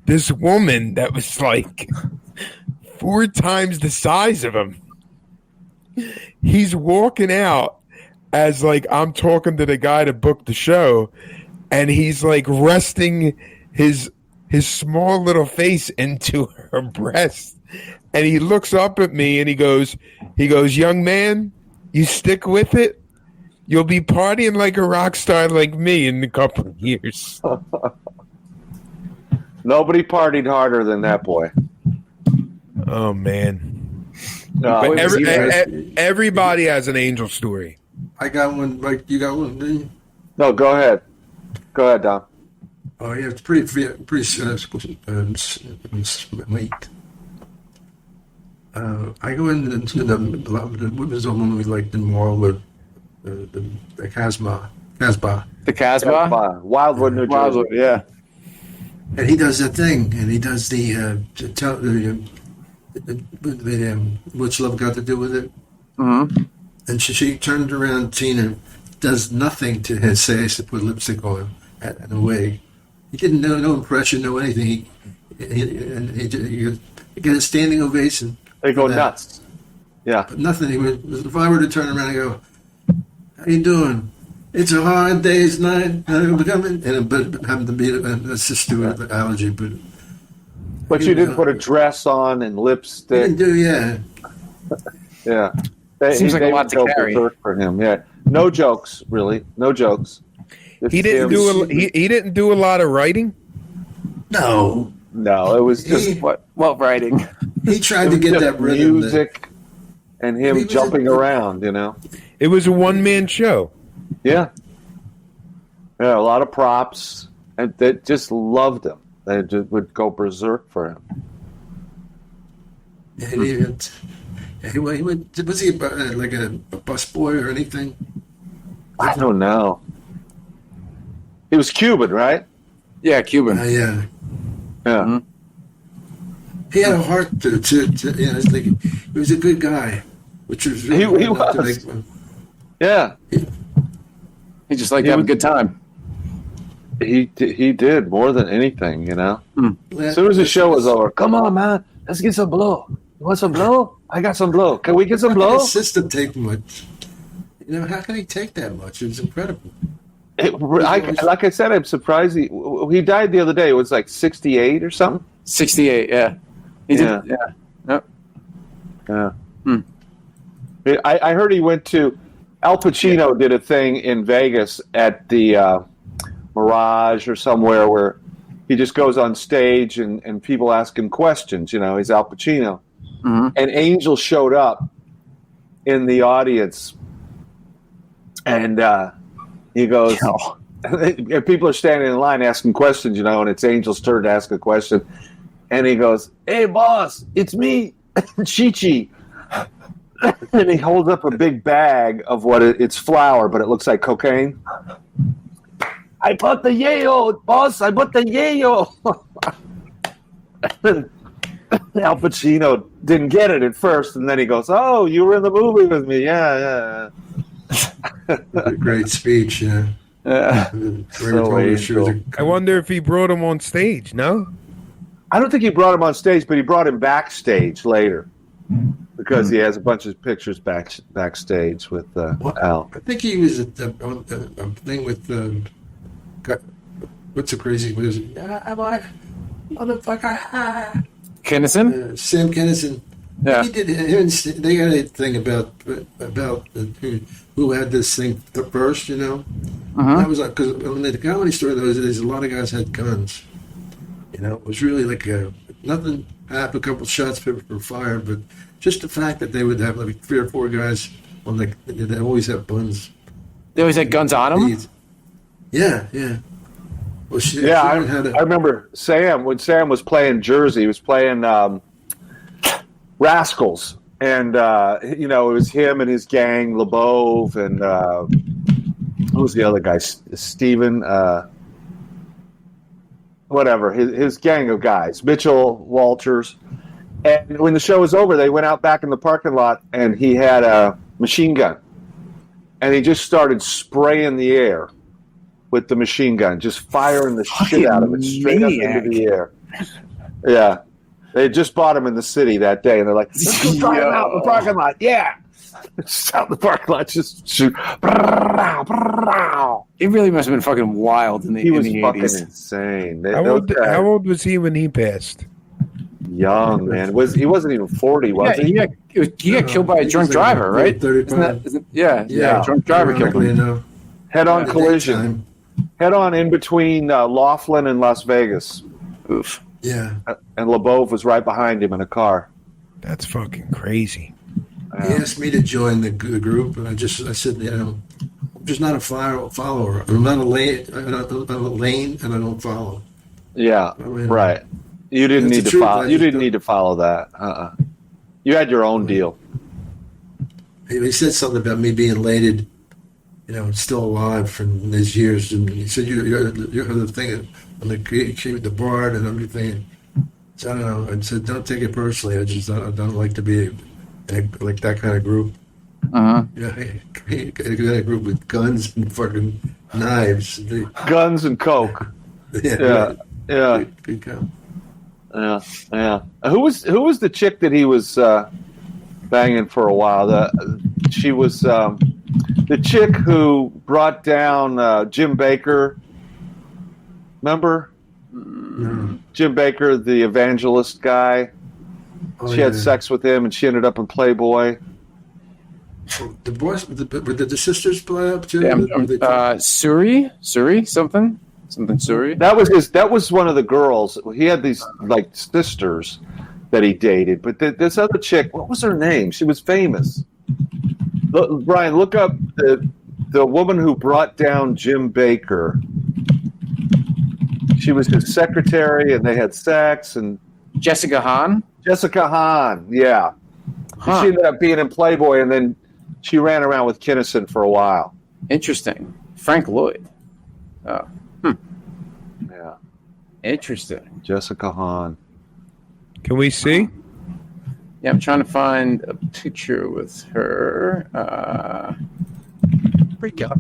this woman that was like 4 times the size of him, he's walking out as like I'm talking to the guy to book the show, and he's like resting his small little face into her breast, and he looks up at me and he goes, young man, you stick with it, you'll be partying like a rock star like me in a couple of years. Nobody partied harder than that boy. Oh man. No, everybody has an Angel story. I got one. Like you got one, didn't you? No, go ahead. Go ahead, Dom. Oh yeah, it's pretty late. I go into the women's home we liked in Mall with the Casbah. The Casbah? Wildwood, New Jersey. Yeah. And he does that thing, and he does the What's Love Got to Do with It? Mm-hmm. And she turned around, Tina, does nothing to his face to put lipstick on and a wig. He didn't know, no impression, no anything. He got a standing ovation. They go nuts. Yeah. But nothing. If I were to turn around and go, how you doing? It's a hard day's night. But happened to be a sister with an allergy. But you didn't put a dress on and lipstick. Didn't do, yeah. Yeah. Seems like a lot to carry for him. Yeah. No jokes, really. No jokes. He didn't do a lot of writing. No, it was just what writing. He tried to get that rhythm, music, and him jumping around. You know, it was a one-man show. Yeah, a lot of props, and they just loved him. They just would go berserk for him. Was he like a busboy or anything? I don't know. He was Cuban, right? Yeah, Cuban. Yeah. Mm-hmm. He had a heart to it's like he was a good guy, which was really he was. Yeah. He just liked to have a good time. He did more than anything, you know. As soon as the show was over, come on, man, let's get some blow. You want some blow? I got some blow. Can we get some blow? His system take much. You know, how can he take that much? It was incredible. Like I said, I'm surprised he died the other day. It was like 68 or something. 68, yeah. He did. Yeah. Yep. Yeah. I heard he went to Al Pacino did a thing in Vegas at the Mirage or somewhere where he just goes on stage and people ask him questions. You know, he's Al Pacino. Mm-hmm. And Angel showed up in the audience, and he goes, and people are standing in line asking questions, and it's Angel's turn to ask a question, and he goes, "Hey, boss, it's me, Chi-Chi." And he holds up a big bag of it's flour, but it looks like cocaine. I bought the yayo, boss. I bought the yayo. Al Pacino didn't get it at first, and then he goes, "Oh, you were in the movie with me, yeah." Great speech, yeah. I wonder if he brought him on stage. No, I don't think he brought him on stage, but he brought him backstage later because he has a bunch of pictures backstage with Al. I think he was at the thing with what's the crazy music? Motherfucker. Kennison? Sam Kennison. Yeah. He did. They got a thing about who had this thing first, That was like, because when the comedy store, there's a lot of guys had guns. It was really like nothing happened. A couple shots were fired, but just the fact that they would have like 3 or 4 guys on they always have guns. They always had guns on them? Yeah. Well, I remember Sam, when Sam was playing Jersey, he was playing Rascals. And, it was him and his gang, LeBeau, and who was the other guy? Steven, whatever, his gang of guys, Mitchell Walters. And when the show was over, they went out back in the parking lot, and he had a machine gun. And he just started spraying the air with the machine gun, just firing the shit out of it straight up into the air. Yeah. They had just bought him in the city that day, and they're like, "Let's go try him out in the parking lot." Yeah. Just out in the parking lot, just shoot. It really must have been fucking wild in the 80s. He was fucking insane. How old was he when he passed? Young, man. He wasn't even 40, was he? He got killed by a drunk driver, right? 35. Drunk driver killed him. Head-on collision. Head-on in between Laughlin and Las Vegas. Oof. Yeah. And LeBeau was right behind him in a car. That's fucking crazy. He asked me to join the group, and I said, I'm just not a follower. I'm not a lane, and I don't follow. Yeah, right. You didn't need to follow. You didn't need to follow that. You had your own deal. He said something about me being elated, still alive from these years, and he said you're the thing on the board and everything. So I don't know. I said don't take it personally. I don't like to be like that kind of group. A group with guns and fucking knives. Guns and coke. Yeah. Good count. Yeah. Who was the chick that he was banging for a while? She was the chick who brought down Jim Baker. Remember? Mm-hmm. Jim Baker, the evangelist guy. She had sex with him, and she ended up in Playboy. The boys, did the sisters play up too? Suri, something Suri. That was one of the girls. He had these like sisters that he dated, but this other chick, what was her name? She was famous. Brian, look up the woman who brought down Jim Baker. She was his secretary, and they had sex. And Jessica Hahn, yeah. Huh. She ended up being in Playboy, and then she ran around with Kinnison for a while. Interesting. Frank Lloyd. Oh. Yeah. Interesting. Jessica Hahn. Can we see? Yeah, I'm trying to find a picture with her. Freak out.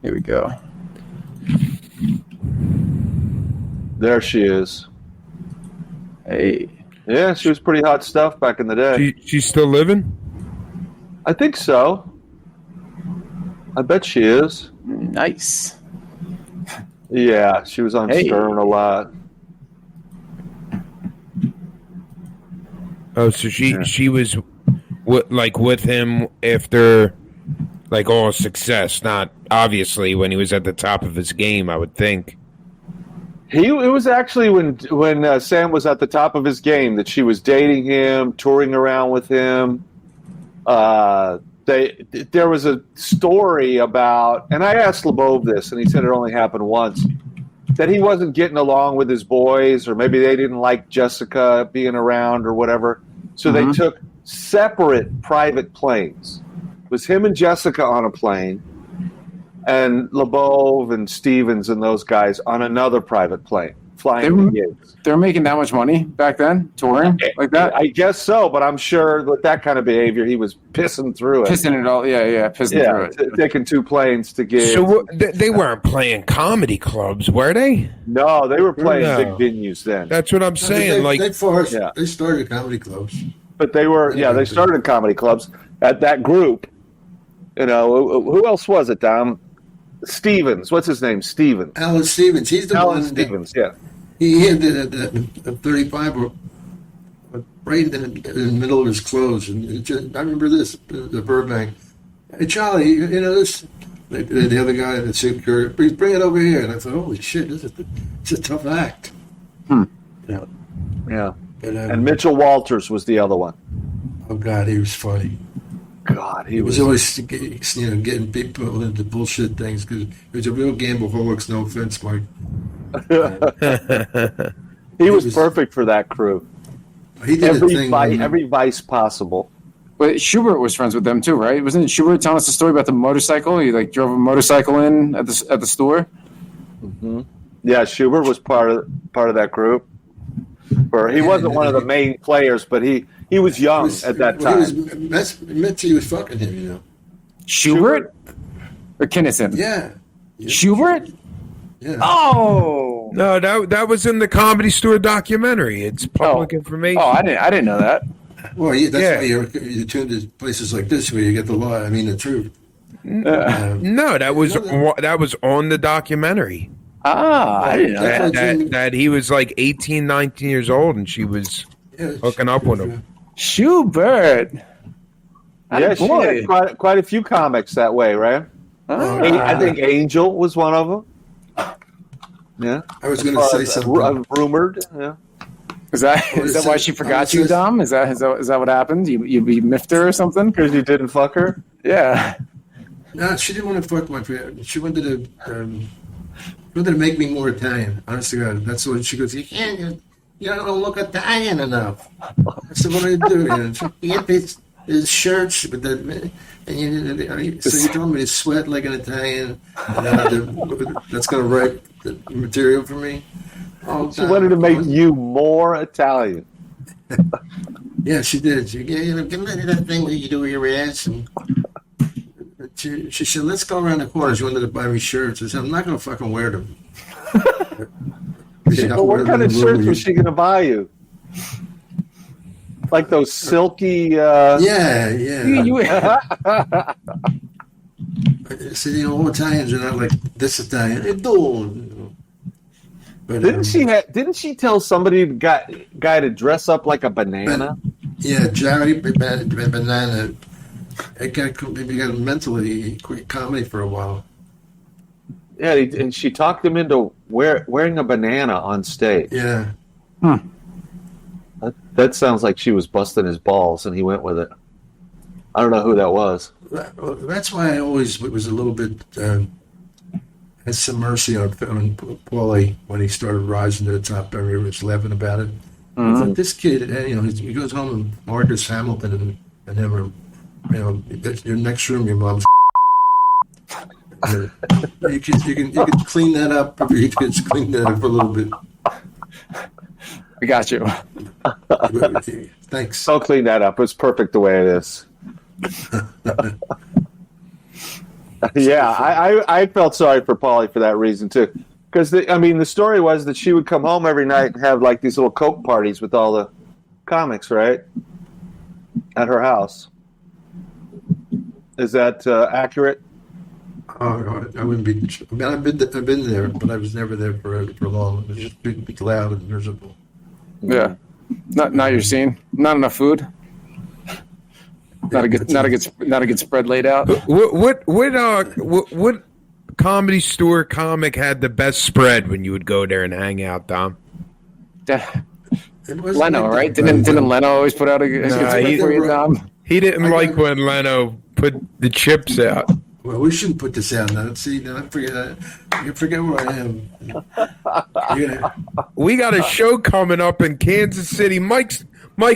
Here we go. There she is. Hey. Yeah, she was pretty hot stuff back in the day. She's still living? I think so. I bet she is. Nice. Yeah, she was on Stern a lot. Oh, so she was with him after like all success, not obviously when he was at the top of his game, I would think. It was actually when Sam was at the top of his game that she was dating him, touring around with him. There was a story about, and I asked LeBeau this, and he said it only happened once, that he wasn't getting along with his boys, or maybe they didn't like Jessica being around or whatever. So they took separate private planes. It was him and Jessica on a plane, and LeBeau and Stevens and those guys on another private plane flying gigs. They were making that much money back then, touring like that? I guess so, but I'm sure with that kind of behavior, he was pissing through it. Pissing it all, pissing through it. Taking 2 planes to gigs. So they weren't playing comedy clubs, were they? No, they were playing big venues then. That's what I'm saying. They started comedy clubs. But they were, they started comedy clubs. At that group, who else was it, Dom? Stevens. What's his name? Stevens. Alan Stevens. He's the Alan one. Stevens, yeah. He had a 35 right in the middle of his clothes. And I remember this, the Burbank. Hey, Charlie, this. The other guy that said, please bring it over here. And I thought, holy shit, it's a tough act. Yeah. And Mitchell Walters was the other one. Oh, God, he was funny. God, he was always getting people into bullshit things because it was a real gamble for looks. No offense, Mike. He was perfect for that crew. He did every vice possible. But Schubert was friends with them too, right? Wasn't Schubert telling us the story about the motorcycle? He drove a motorcycle in at the store. Mm-hmm. Yeah, Schubert was part of that group. He wasn't one of the main players, but he was young at that time. Mitzi was fucking him, Schubert? Or Kinnison? Yeah. Schubert? Yeah. Oh no, that was in the Comedy Store documentary. It's public information. Oh, I didn't know that. Well, that's why you tune to places like this where you get the truth. No, that was on the documentary. I didn't know that he was like 18, 19 years old, and she was hooking up with him. Schubert. Yeah, she had quite a few comics that way, right? I think Angel was one of them. Yeah, I was going to say something. Rumored. Yeah. Is that why she forgot you, Dom? Is that what happened? You miffed her or something because you didn't fuck her? Yeah. No, she didn't want to fuck my friend. She wanted to make me more Italian. Honestly, God, that's what she goes. You don't look Italian enough. I said, what do I do? You get these shirts, but then. So you told me to sweat like an Italian, and that's going to write the material for me? She wanted to make you more Italian. Yeah, she did. She gave me that thing that you do with your ass. And she said, let's go around the corner. She wanted to buy me shirts. I said, I'm not going to fucking wear them. But what kind of shirts was she going to buy you? Like those silky... Yeah. I said, all Italians are not like this Italian. They do. But, didn't she tell somebody guy to dress up like a banana? Jerry Banana. It got mentally comedy for a while. Yeah, and she talked him into wearing a banana on stage. Yeah. That sounds like she was busting his balls, and he went with it. I don't know who that was. That's why I always was a little bit had some mercy on Paulie when he started rising to the top. I was laughing about it. Mm-hmm. Like, this kid, he goes home and Marcus Hamilton and him are, your next room, your mom's. You can clean that up. You can just clean that up a little bit. I got you. Thanks. Don't clean that up. It's perfect the way it is. Yeah, I felt sorry for Paulie for that reason too. Because the story was that she would come home every night and have like these little coke parties with all the comics, right, at her house. Is that accurate? Oh, I wouldn't be. I've been there, but I was never there for long. It was just be loud and miserable. Yeah, not your scene. Not enough food. Not a good spread laid out. What Comedy Store comic had the best spread when you would go there and hang out, Dom? Leno, right? Didn't Leno always put out a good spread for you, Dom? He didn't like when Leno put the chips out. Well, we shouldn't put this out now. See, now you forget where I am. We got a show coming up in Kansas City. Mike,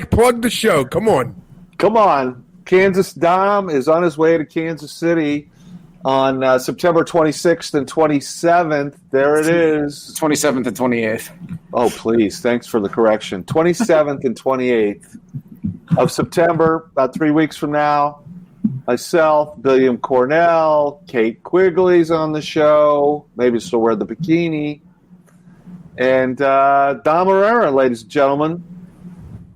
plug the show. Come on. Kansas Dom is on his way to Kansas City on September 26th and 27th. There it is. 27th and 28th. Oh, please. Thanks for the correction. 27th and 28th of September, about 3 weeks from now. Myself, William Cornell, Kate Quigley's on the show. Maybe she'll wear the bikini. And Dom Irrera, ladies and gentlemen,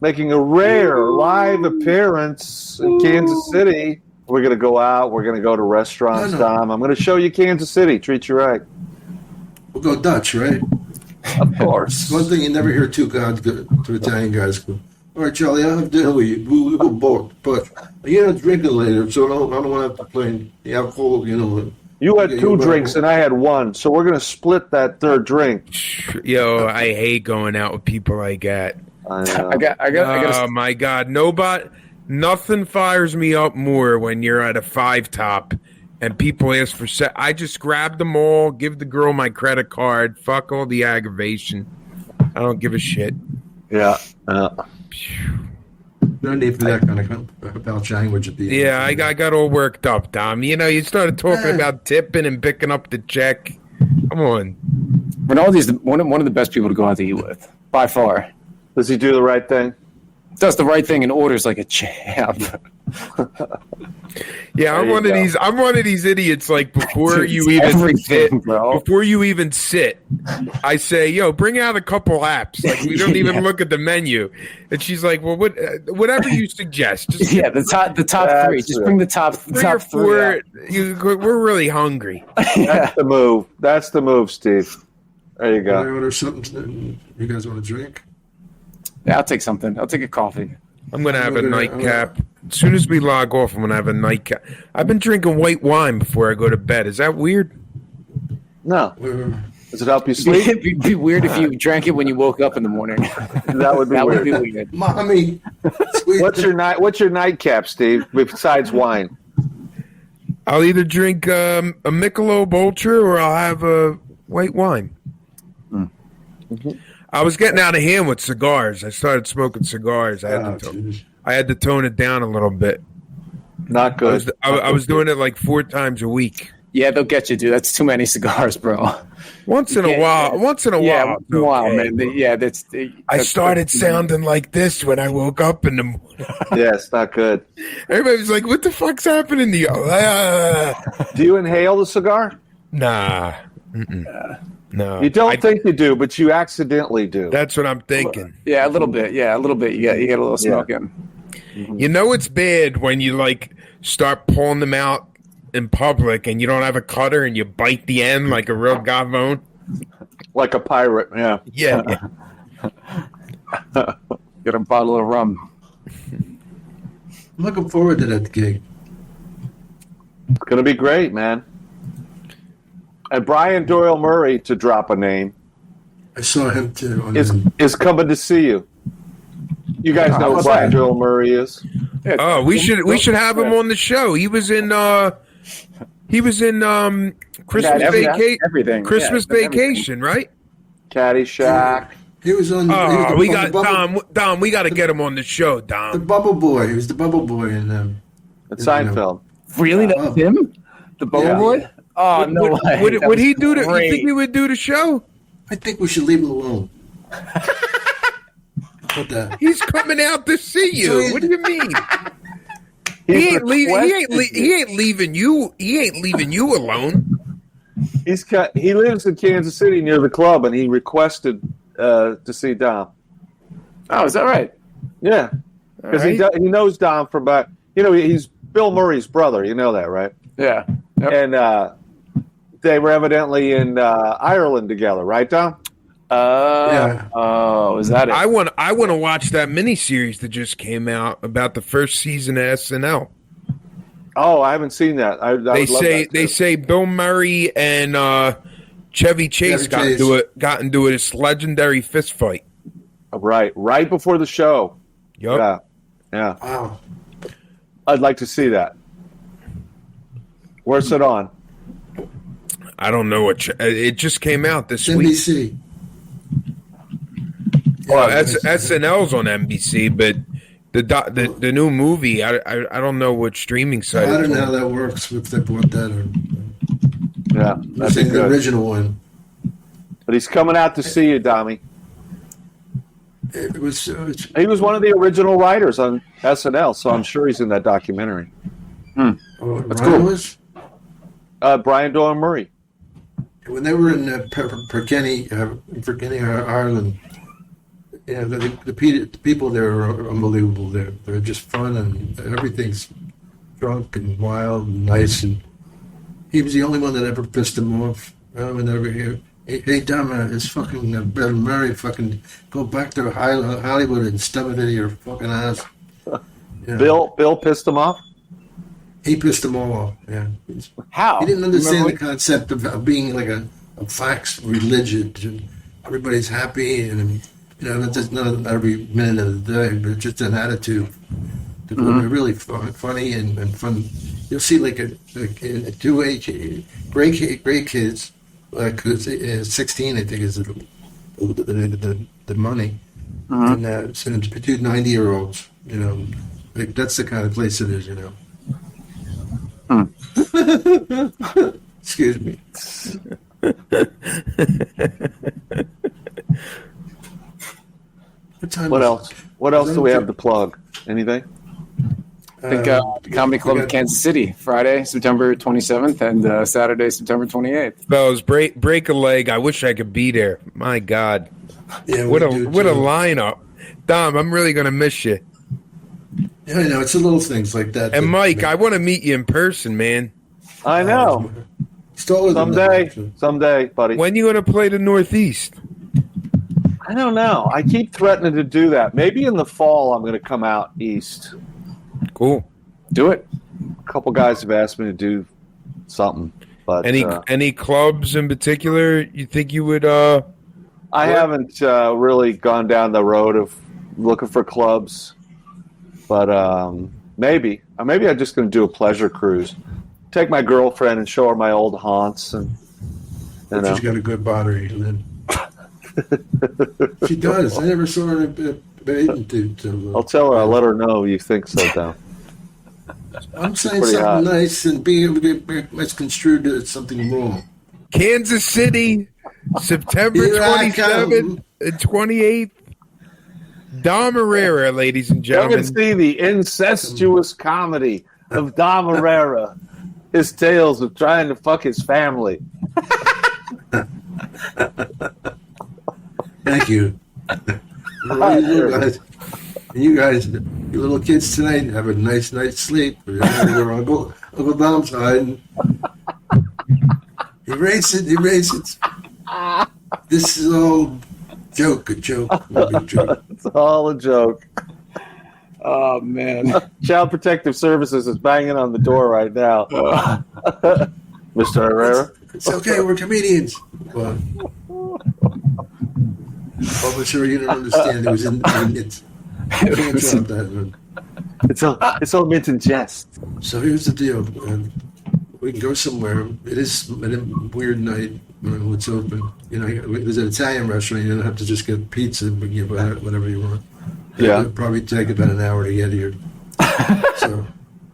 making a rare live appearance in Kansas City. We're going to go out. We're going to go to restaurants, Dom. I'm going to show you Kansas City. Treat you right. We'll go Dutch, right? Of course. One thing you never hear two Italian guys go, all right, Charlie, I'll have dinner with you. We'll go both. But you're not drinking later, so I don't want to have to play the alcohol, You had two drinks and I had one, so we're going to split that third drink. Yo, I hate going out with people like that. I got. Oh my God! Nothing fires me up more when you're at a 5-top and people ask for set. I just grab them all, give the girl my credit card. Fuck all the aggravation. I don't give a shit. Yeah. No need for that kind of belch language at the end. Yeah, I got all worked up, Dom. You started talking about tipping and picking up the check. Come on. Rinaldi's one of the best people to go out to eat with, by far. Does he do the right thing? Does the right thing and orders like a champ. Yeah, I'm one of these idiots. Like before you even sit, I say, "Yo, bring out a couple apps." Like we don't even look at the menu, and she's like, "Well, whatever you suggest." Just the top three. Just bring the top three or four. We're really hungry. That's the move. That's the move, Steve. There you go. Can I order something? You guys want a drink? Yeah, I'll take something. I'll take a coffee. I'm going to have a nightcap. As soon as we log off, I'm going to have a nightcap. I've been drinking white wine before I go to bed. Is that weird? No. Does it help you sleep? It'd be weird if you drank it when you woke up in the morning. That would be weird. Mommy. What's your nightcap, Steve, besides wine? I'll either drink a Michelob Ultra or I'll have a white wine. Mm-hmm. I was getting out of hand with cigars. I started smoking cigars. I had to tone it down a little bit. Not good. I was doing it like 4 times a week. Yeah, they'll get you, dude. That's too many cigars, bro. Once in a while, man. I started sounding like this when I woke up in the morning. Yeah, it's not good. Everybody's like, "What the fuck's happening to you?" Do you inhale the cigar? Nah. No. You don't think you do, but you accidentally do. That's what I'm thinking. Yeah, a little bit. Yeah, a little bit. You get a little smoke in. Mm-hmm. You know it's bad when you start pulling them out in public and you don't have a cutter and you bite the end like a real gavone. Like a pirate, yeah. Yeah. Get a bottle of rum. I'm looking forward to that gig. It's going to be great, man. And Brian Doyle Murray, to drop a name, I saw him too. Is coming to see you. You guys know who Brian Doyle Murray is? Oh, we should have him on the show. He was in Christmas Vacation. Christmas Vacation, right? Caddyshack. He was on. Oh, we got Dom. We got to get him on the show, Dom. The Bubble Boy. He was the Bubble Boy in Seinfeld. Really, that's him? The Bubble Boy? Oh, no way. Would he do the? You think he would do the show? I think we should leave him alone. He's coming out to see you. What do you mean? He ain't leaving you. He ain't leaving you alone. He lives in Kansas City near the club, and he requested to see Dom. Oh, is that right? Yeah, because he knows Dom from back. He's Bill Murray's brother. You know that, right? Yeah. Yep. And they were evidently in Ireland together, right, Dom? Yeah. Oh, is that it? I want to watch that miniseries that just came out about the first season of SNL. Oh, I haven't seen that. They say Bill Murray and Chevy Chase got into this legendary fist fight. Right before the show. Yep. Yeah. Wow. I'd like to see that. Where's it on? I don't know what it just came out this week. NBC. Well, SNL's on NBC, but the new movie, I don't know which streaming site. I don't know how that works if they bought that or. Yeah, that's the original one. But he's coming out to see you, Dommy. He was one of the original writers on SNL, so I'm sure he's in that documentary. That's cool. Brian Doyle Murray. When they were in Perkenny, Ireland, the people there are unbelievable. They're just fun and everything's drunk and wild and nice. And he was the only one that ever pissed him off. I would never hear. Hey, Dom, it's fucking Bill Murray. Fucking go back to Hollywood and stuff it in your fucking ass. Bill pissed him off. He pissed them all off. Yeah. How? He didn't understand the concept of being like a fax religion. And everybody's happy, and that's just not every minute of the day, but just an attitude. They're really funny and fun. You'll see like two great kids. Like 16, I think is the money, and so two 90-year-olds. Like that's the kind of place it is. Excuse me. What else? What else do we have to plug? Anything? I think the Comedy Club of Kansas City, Friday, September 27th, and Saturday, September 28th. Fellas, break a leg. I wish I could be there. My God. Yeah, what a lineup. Dom, I'm really going to miss you. Yeah, I know. It's the little things like that. And Mike, I want to meet you in person, man. I know. Someday, buddy. When you going to play the Northeast? I don't know. I keep threatening to do that. Maybe in the fall I'm going to come out east. Cool. Do it. A couple guys have asked me to do something. But any clubs in particular you think you would I haven't really gone down the road of looking for clubs. But maybe I'm just going to do a pleasure cruise. Take my girlfriend and show her my old haunts. And she's got a good battery. Then. She does. I never saw her bathing. I'll tell her. I'll let her know you think so, Dom. I'm saying something nice and being misconstrued as something wrong. Kansas City, September 27th and 28th. Dom Irrera, ladies and gentlemen. Come and see the incestuous comedy of Dom Irrera. His tales of trying to fuck his family. Thank you. You guys, you little kids tonight, have a nice night's sleep. Your Uncle Dom's hiding. Erase it. This is all a joke. It's all a joke. Oh, man. Child Protective Services is banging on the door right now. Mr. Irrera? It's okay, we're comedians. Well, I'm sure you don't understand. It was in It's all meant in jest. So here's the deal. We can go somewhere. It is a weird night when it's open. There's an Italian restaurant. You don't have to just get pizza, but you get whatever you want. Yeah. It'll probably take about an hour to get here. So,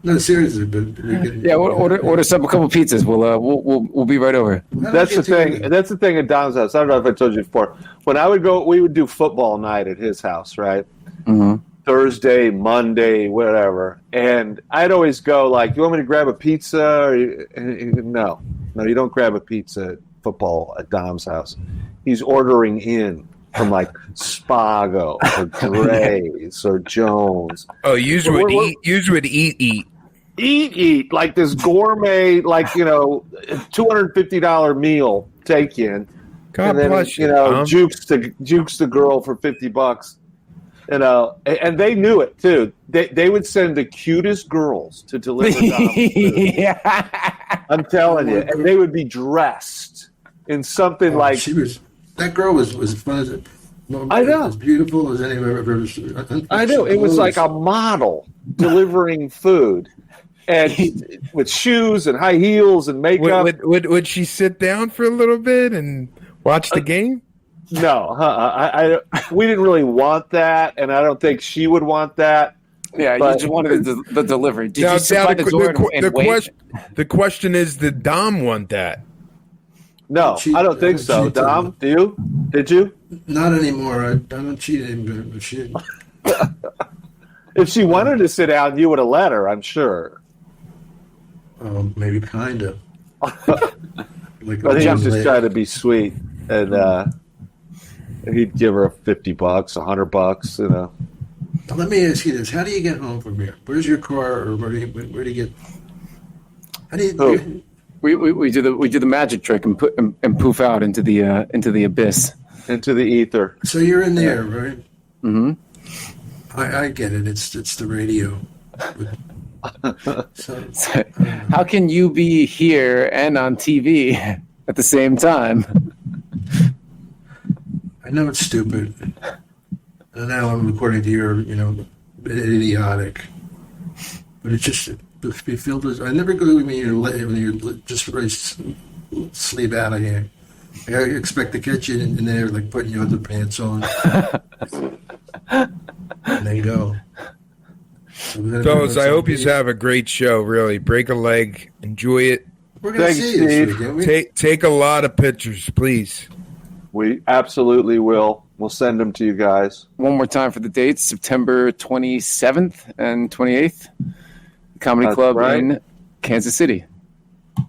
no, seriously, but we can. Yeah, order up a couple pizzas. We'll be right over. That's the thing. That's the thing at Dom's house. I don't know if I told you before. When I would go, we would do football night at his house, right? Mm-hmm. Thursday, Monday, whatever. And I'd always go like, "You want me to grab a pizza?" No, you don't grab a pizza at football at Dom's house. He's ordering in from like Spago or Dre's or Jones. Oh, you would eat. Eat like this gourmet, like $250 meal take in. God and then, bless you. jukes the girl for $50. And they knew it too. They would send the cutest girls to deliver Dom's food. Yeah. I'm telling you, and they would be dressed in something like that girl was fun as it. I know, as beautiful as any I've ever seen. I know it was like a model. delivering food, and with shoes and high heels and makeup. Would she sit down for a little bit and watch the game? No, we didn't really want that, and I don't think she would want that. Yeah, you just wanted the delivery. Did you sit by the door and wait? The question is, did Dom want that? No, I don't think so. Dom, do you? Did you? Not anymore. I don't cheat anymore. But she. If she wanted to sit down, you would have let her, I'm sure. Maybe kind of. Like I think he was just trying to be sweet, and he'd give her $50, $100, you know. Let me ask you this: how do you get home from here? Where's your car, or where do you get? How do you? We do the magic trick and poof out into the abyss, into the ether. So you're in there, right? Mm-hmm. I get it. It's the radio. So, how can you be here and on TV at the same time? I know it's stupid. And now I'm according to your, idiotic. But it's just be filled with. I never go when you're just ready to sleep out of here. I expect to catch you in there, like putting your underpants on, and then go. So fellas, I hope you have a great show. Really, break a leg, enjoy it. We're gonna see you this weekend. Take a lot of pictures, please. We absolutely will. We'll send them to you guys. One more time for the dates: September 27th and 28th. Comedy Club in Kansas City.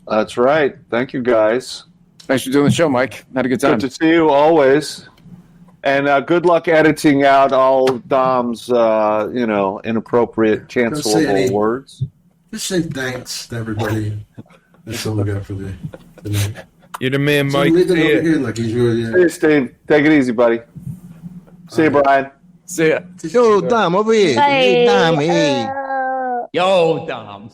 That's right. Thank you, guys. Thanks for doing the show, Mike. Had a good time. Good to see you always. And good luck editing out all Dom's, inappropriate, cancelable words. Just say thanks to everybody. That's all I got for the night. You're the man, Mike. Leave it over here like he's really. See you, Steve. Take it easy, buddy. See you, Brian. See ya. Yo, Dom, over here. Hey, Dom, hey. Yo, Dom.